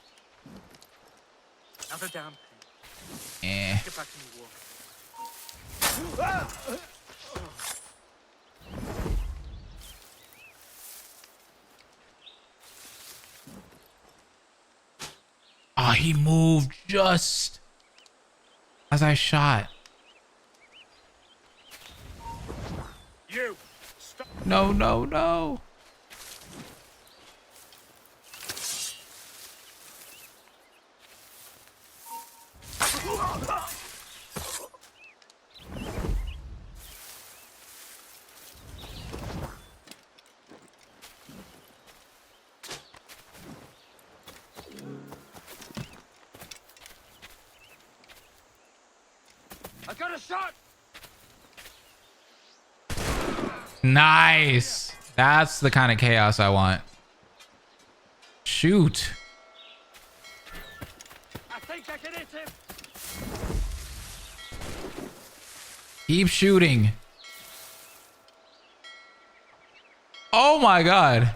Another damn thing. Eh. Get back to your work. Oh, he moved just as I shot. You! Stop! No, no, no. I got a shot! Nice. That's the kind of chaos I want. Shoot. I think I can hit him! Keep shooting. Oh my god.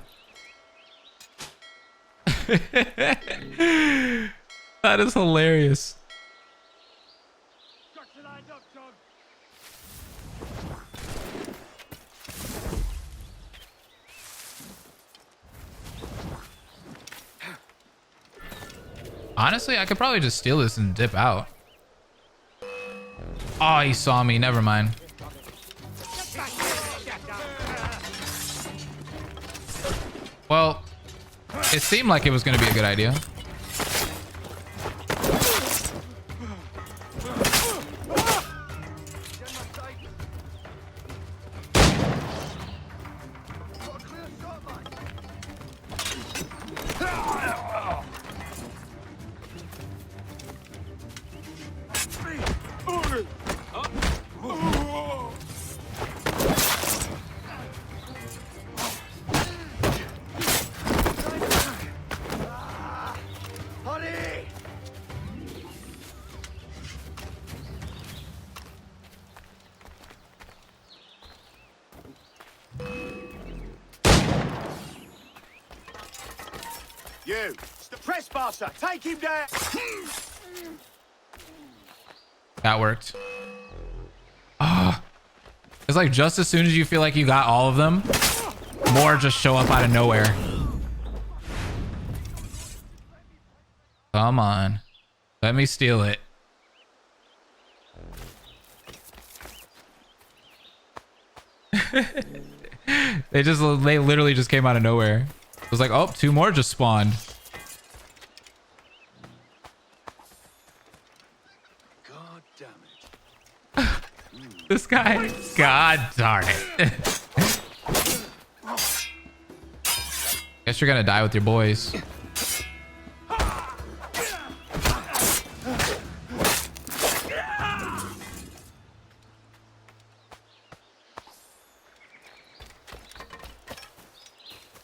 That is hilarious. Honestly, I could probably just steal this and dip out. Oh, he saw me. Never mind. Well, it seemed like it was going to be a good idea. You! The trespasser! Take him down! That worked. Ah, it's like just as soon as you feel like you got all of them, more just show up out of nowhere. Come on. Let me steal it. They literally just came out of nowhere. It was like, oh, 2 more just spawned. God damn it. This guy. God darn it. Guess you're gonna die with your boys.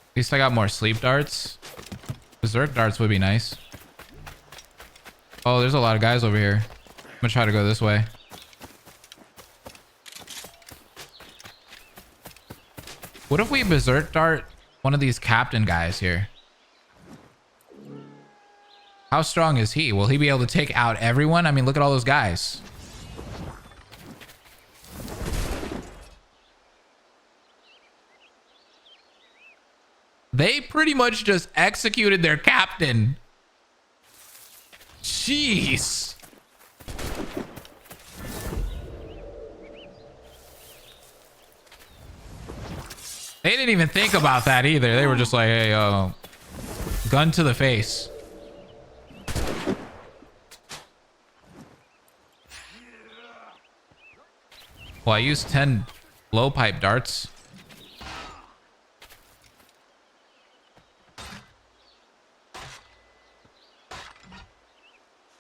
At least I got more sleep darts. Berserk darts would be nice. Oh, there's a lot of guys over here. I'm gonna try to go this way. What if we berserk dart one of these captain guys here? How strong is he? Will he be able to take out everyone? I mean, look at all those guys. They pretty much just executed their captain. Jeez. They didn't even think about that either. They were just like, hey, gun to the face. Well, I used 10 blowpipe darts.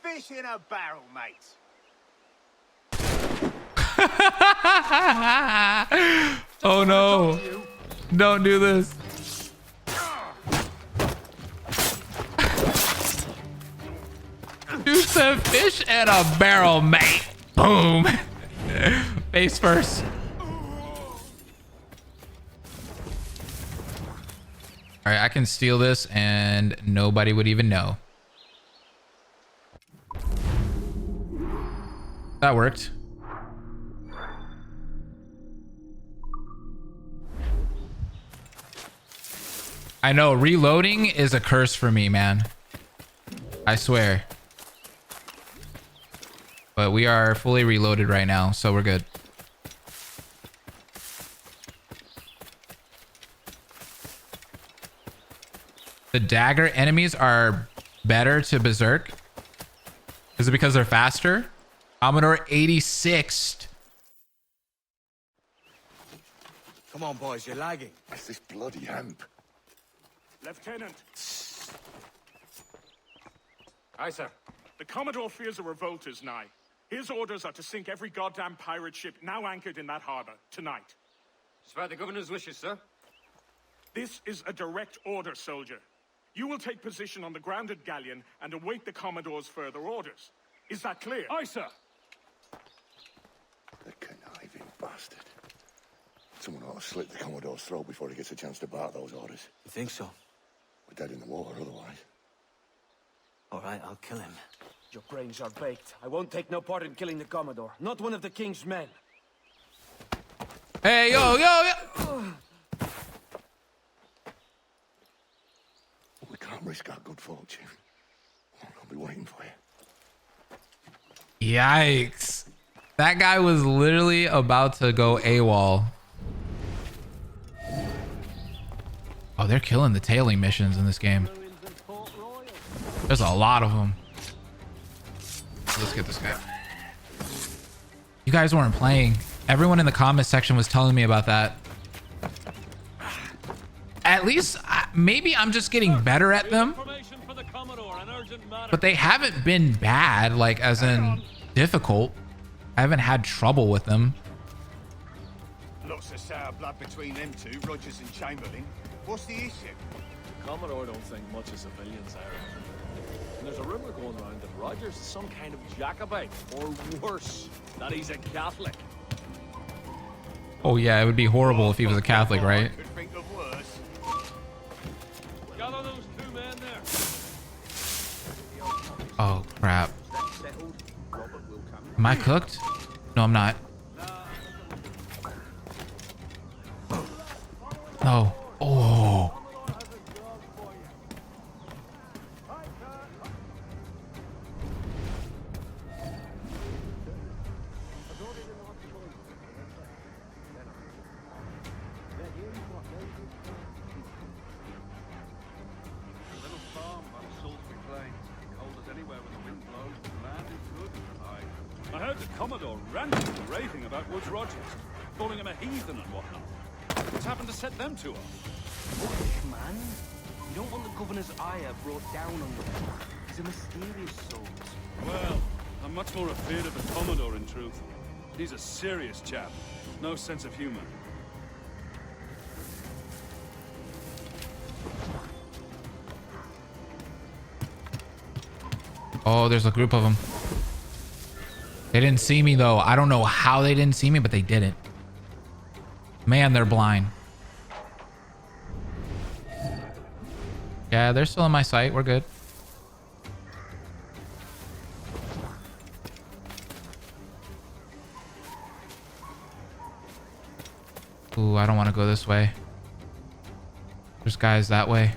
Fish in a barrel, mate. Oh no. Don't do this. You said fish in a barrel, mate. Boom. Face first. All right, I can steal this and nobody would even know. That worked. I know reloading is a curse for me, man. I swear. But we are fully reloaded right now, so we're good. The dagger enemies are better to berserk. Is it because they're faster? Commodore 86. Come on, boys, you're lagging. It's this bloody hemp. Lieutenant. Aye, sir. The Commodore fears a revolt is nigh. His orders are to sink every goddamn pirate ship now anchored in that harbor, tonight. It's the governor's wishes, sir. This is a direct order, soldier. You will take position on the grounded galleon and await the Commodore's further orders. Is that clear? Aye, sir. The conniving bastard. Someone ought to slit the Commodore's throat before he gets a chance to bark those orders. You think so? We're dead in the water otherwise. All right, I'll kill him. Your brains are baked. I won't take no part in killing the Commodore. Not one of the King's men. Hey, yo, yo, yo! We can't risk our good fortune. I'll be waiting for you. Yikes. That guy was literally about to go AWOL. Oh, they're killing the tailing missions in this game. There's a lot of them. Let's get this guy. You guys weren't playing. Everyone in the comments section was telling me about that. At least, maybe I'm just getting better at them. But they haven't been bad, like as in difficult. I haven't had trouble with them. Lots of sour blood between them two, Rogers and Chamberlain. What's the issue? The Commodore don't think much of civilians, Aaron. And there's a rumor going around that Rogers is some kind of Jacobite, or worse, that he's a Catholic. Oh yeah, it would be horrible if he was a Catholic, right? Could think of worse. Gather those two men there. Oh crap. Am I cooked? No, I'm not. No. Oh. I heard the Commodore ranting and raving about Woods Rogers, calling him a heathen and whatnot. What's happened to set them two up? Hush, man. You don't want the governor's ire brought down on you. He's a mysterious soul. Well, I'm much more afraid of the Commodore, in truth. He's a serious chap. No sense of humor. Oh, there's a group of them. They didn't see me though. I don't know how they didn't see me, but they didn't. Man, they're blind. Yeah, they're still in my sight. We're good. Ooh, I don't want to go this way. There's guys that way.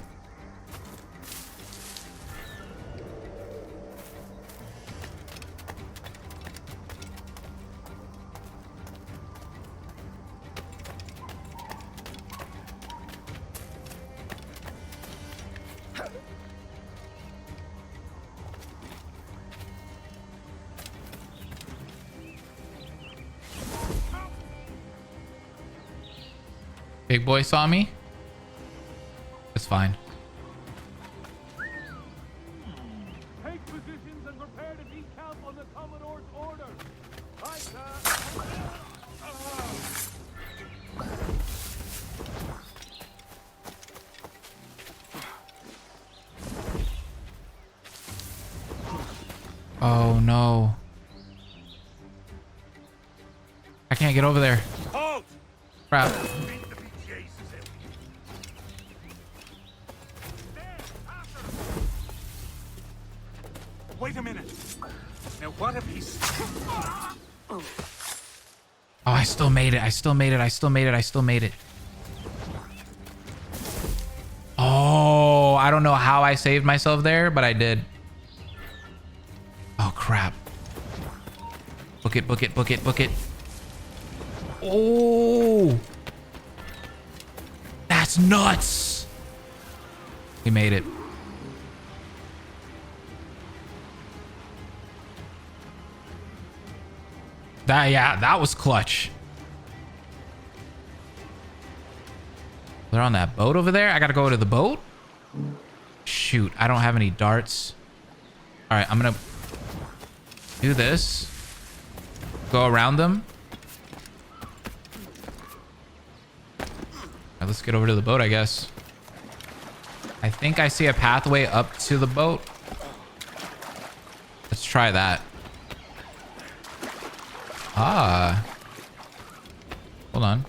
Big boy saw me. It's fine. Take positions and prepare to decamp on the Commodore's orders. Aye, sir. Oh no. I can't get over there. Halt! Crap. Wait a minute. Now what if he's... Oh, I still made it. I still made it. I still made it. I still made it. Oh, I don't know how I saved myself there, but I did. Oh, crap. Book it, book it, book it, book it. Oh. That's nuts. We made it. That was clutch. They're on that boat over there. I gotta go to the boat. Shoot, I don't have any darts. All right, I'm gonna do this. Go around them. All right, let's get over to the boat, I guess. I think I see a pathway up to the boat. Let's try that. Ah. Hold on.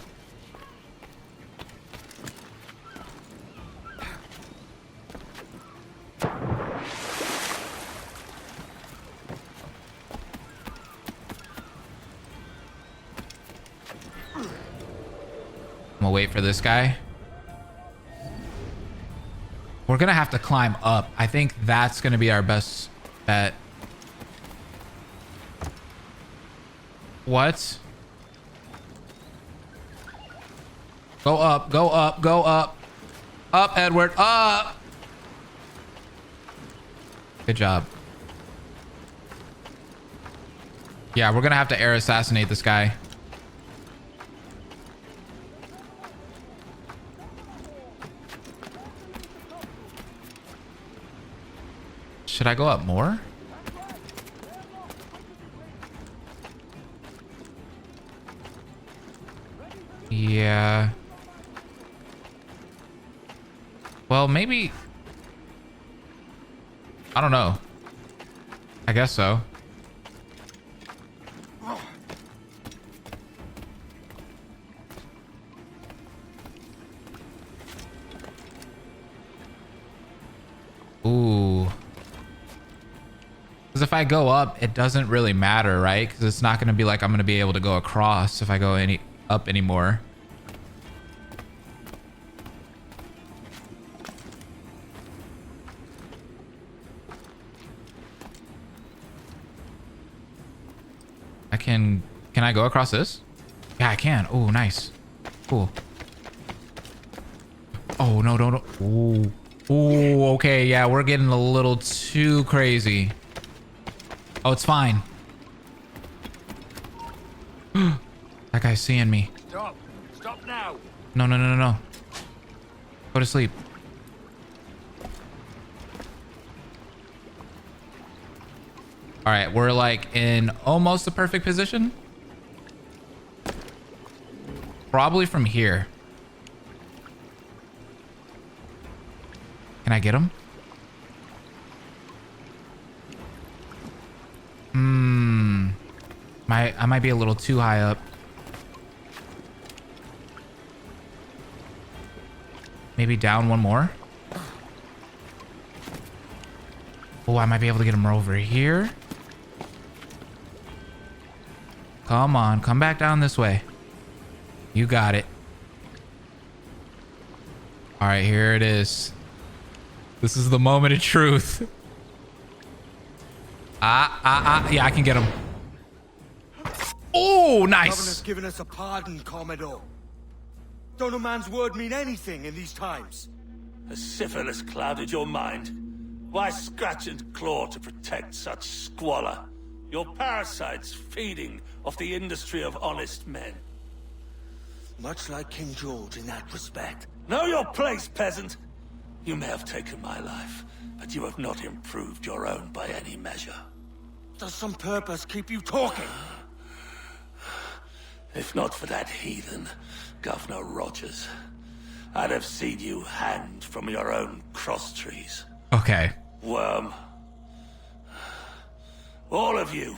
I'm gonna wait for this guy. We're gonna have to climb up. I think that's gonna be our best bet. What? Go up, go up, go up. Up, Edward, up. Good job. Yeah, we're gonna have to air assassinate this guy. Should I go up more? Yeah. Well, maybe... I don't know. I guess so. Ooh. Because if I go up, it doesn't really matter, right? Because it's not going to be like I'm going to be able to go across if I go up anymore. Can I go across this? Yeah, I can. Oh, nice. Cool. Oh, no, no, no. Ooh. Ooh, okay. Yeah, we're getting a little too crazy. Oh, it's fine. That guy's seeing me. Stop. Stop now. No, no, no, no, no. Go to sleep. All right, we're like in almost the perfect position. Probably from here. Can I get him? I might be a little too high up. Maybe down one more. Oh, I might be able to get him over here. Come on, come back down this way. You got it. All right, here it is. This is the moment of truth. Yeah, I can get him. Oh, nice. Governor's given us a pardon, Commodore. Don't a man's word mean anything in these times? Has syphilis clouded your mind? Why scratch and claw to protect such squalor? Your parasites feeding off the industry of honest men. Much like King George in that respect. Know your place, peasant. You may have taken my life, but you have not improved your own by any measure. Does some purpose keep you talking? If not for that heathen, Governor Rogers, I'd have seen you hanged from your own cross trees. Okay. Worm. All of you.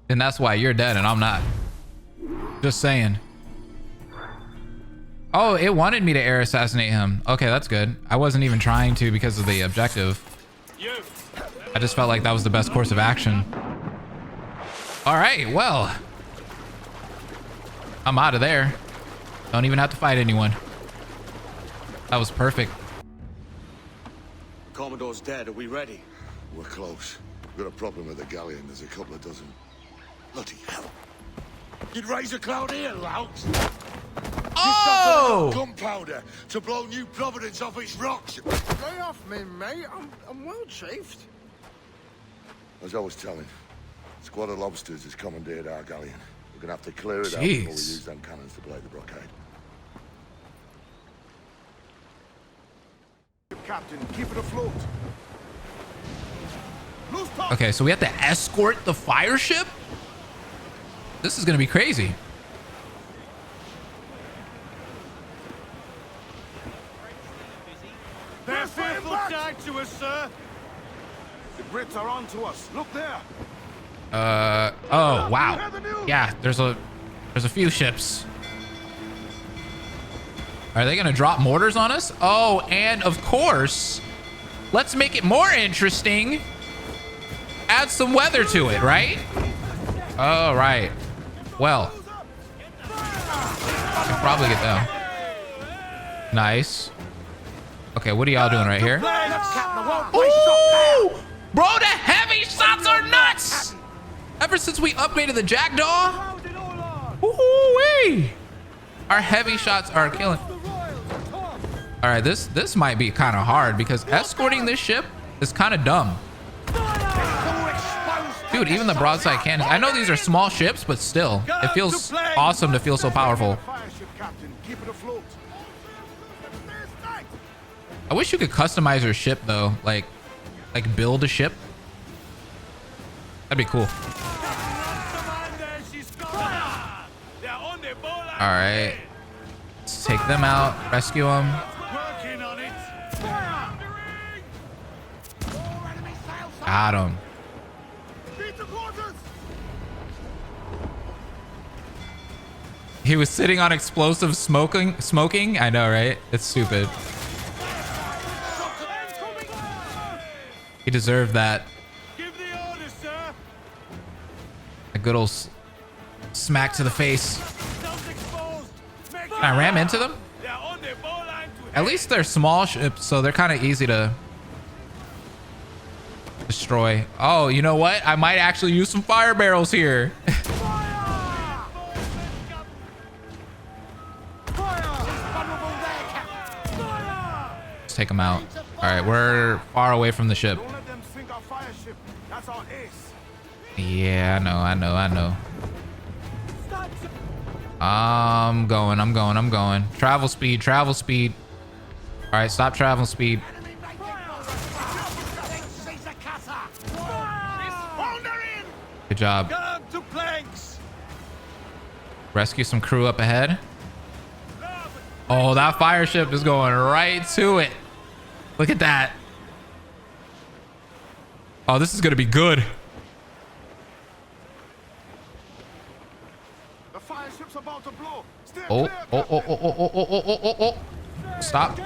And that's why you're dead and I'm not. Just saying. Oh, it wanted me to air assassinate him. Okay, that's good. I wasn't even trying to because of the objective. I just felt like that was the best course of action. All right, well. I'm out of there. Don't even have to fight anyone. That was perfect. Commodore's dead. Are we ready? We're close. We've got a problem with the galleon. There's a couple of dozen. Bloody hell. You'd raise a cloud here, louts. Oh! Gunpowder to blow New Providence off its rocks. Lay off me, mate. I'm well chafed. As I was telling, a squad of lobsters has commandeered our galleon. We're gonna have to clear it out Jeez. before we use them cannons to blow the blockade. Captain, keep it afloat. Okay, so we have to escort the fire ship? This is gonna be crazy. They're faithful tag to us, sir. The Brits are on to us. Look there. Oh, wow. Yeah, there's a few ships. Are they gonna drop mortars on us? Oh, and of course, let's make it more interesting. Add some weather to it, right? All right. Well, I can probably get them. Nice. Okay, what are y'all doing right here? Ooh! Bro, the heavy shots are nuts! Ever since we upgraded the Jackdaw, woo-wee! Our heavy shots are killing. All right, this might be kind of hard because escorting this ship is kind of dumb. Dude, even the broadside cannons. I know these are small ships, but still, it feels awesome to feel so powerful. I wish you could customize your ship though, like build a ship. That'd be cool. All right, let's take them out, rescue them. Got him. He was sitting on explosive smoking. I know, right? It's stupid. He deserved that. A good old smack to the face. Can I ram into them? At least they're small ships, so they're kind of easy to destroy. Oh, you know what? I might actually use some fire barrels here. Let's take them out. All right, we're far away from the ship. Yeah, I know. I'm going. Travel speed. All right, stop travel speed. Good job. Rescue some crew up ahead. Oh, that fire ship is going right to it. Look at that. Oh, this is gonna be good. The fire ship's about to blow. Oh. Stop.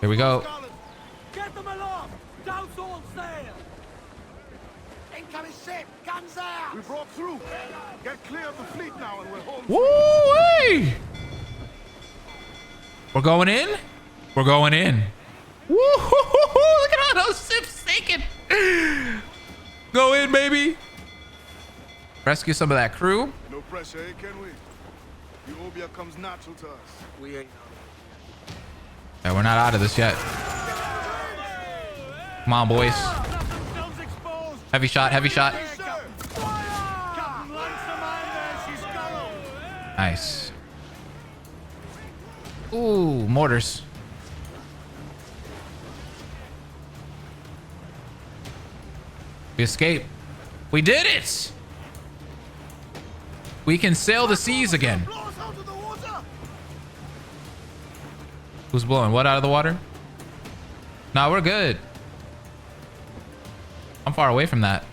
Here we go. Get them aloft. Douse all sail. Incoming ship. Guns out. We broke through. Get clear of the fleet now and we'll hold. Woo-wee! We're going in. Woo-hoo-hoo-hoo! Look at all those ships sinking. Go in, baby. Rescue some of that crew. No pressure, eh, can we? The Obia comes natural to us. We ain't. Yeah, we're not out of this yet. Come on, boys. Heavy shot. Nice. Ooh, mortars. We escaped. We did it! We can sail the seas again. Who's blowing what out of the water? Nah, we're good. I'm far away from that.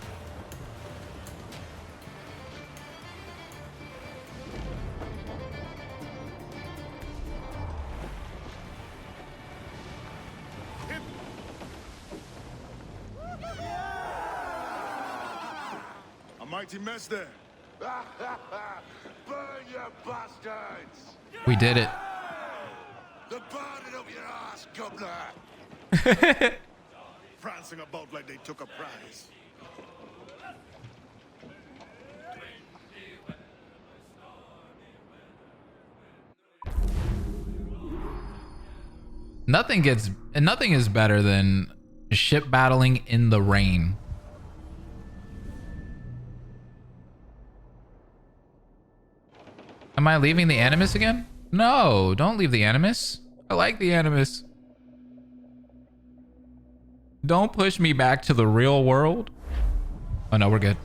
mighty mess there. Burn, you bastards! We did it. The burning up your ass, governor! Prancing about like they took a prize. Nothing is better than ship battling in the rain. Am I leaving the Animus again? No, don't leave the Animus. I like the Animus. Don't push me back to the real world. Oh no, we're good.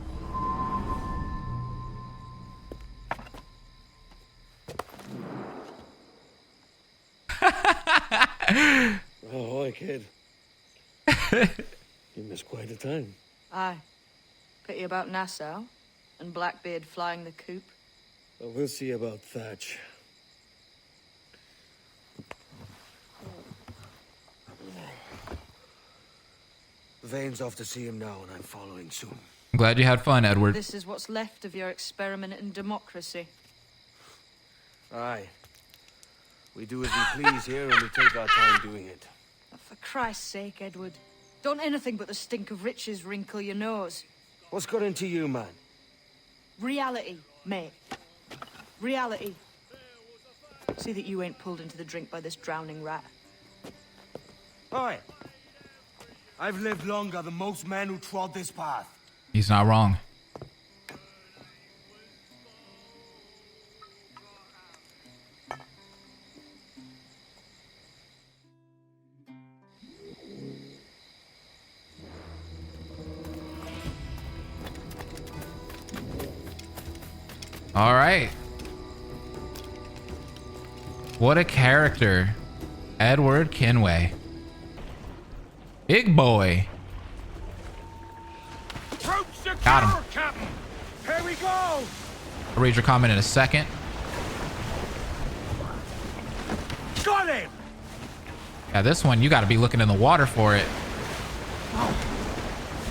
Oh, hi, kid. You missed quite a time. Aye. Pity about Nassau and Blackbeard flying the coop. Well, we'll see about Thatch. Vane's off to see him now, and I'm following soon. I'm glad you had fun, Edward. This is what's left of your experiment in democracy. Aye. We do as we please here, and we take our time doing it. For Christ's sake, Edward. Don't anything but the stink of riches wrinkle your nose. What's got into you, man? Reality, mate. Reality. See that you ain't pulled into the drink by this drowning rat. Oi! I've lived longer than most men who trod this path. He's not wrong. All right. What a character. Edward Kenway. Big boy. Got him. Captain. Here we go. I'll read your comment in a second. Got him. Yeah, this one, you got to be looking in the water for it.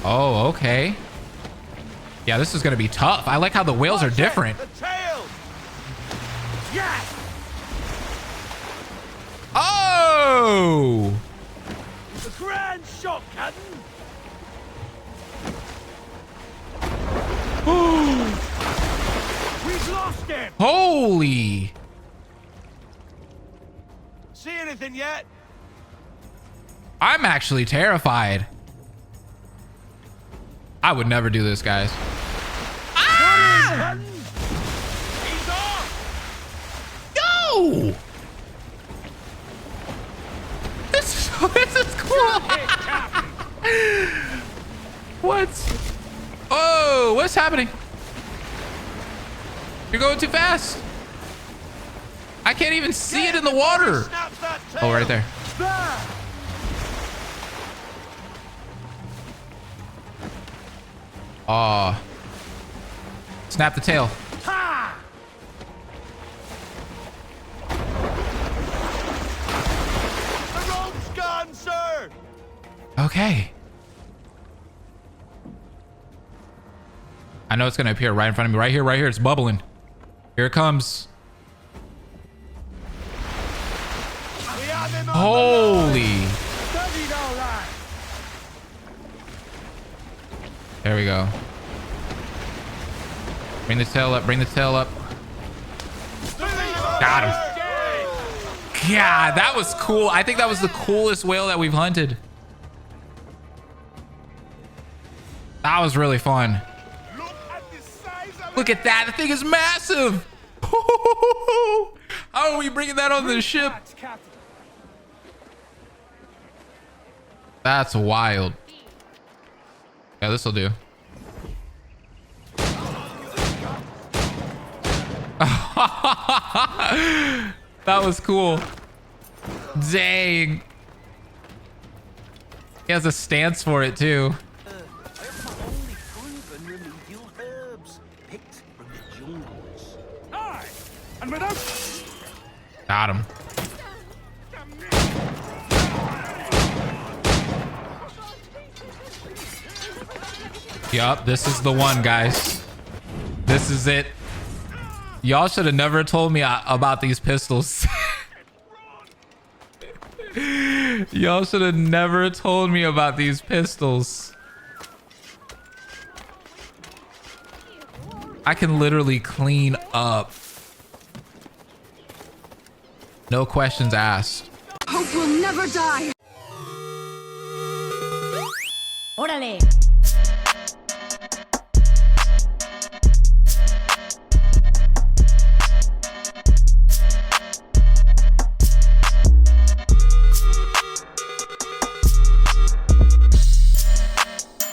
Oh, okay. Yeah, this is going to be tough. I like how the whales are different. The tail. Yes. Oh! A grand shot, Captain. We've lost him. Holy! See anything yet? I'm actually terrified. I would never do this, guys. Ah! He's off. Yo! This is cool. What? Oh, what's happening? You're going too fast. I can't even see it in the water. Oh, right there. Oh. Snap the tail. The rope's gone, sir. Okay. I know it's going to appear right in front of me. Right here, right here. It's bubbling. Here it comes. Holy. There we go. Bring the tail up. Bring the tail up. Got him. Yeah, that was cool. I think that was the coolest whale that we've hunted. That was really fun. Look at that. The thing is massive. How are we bringing that on the ship? That's wild. Yeah, this will do. That was cool. Dang. He has a stance for it too. Got him. Yup, this is the one, guys. This is it. Y'all should have never told me about these pistols. Y'all should have never told me about these pistols. I can literally clean up. No questions asked. Hope will never die. Órale.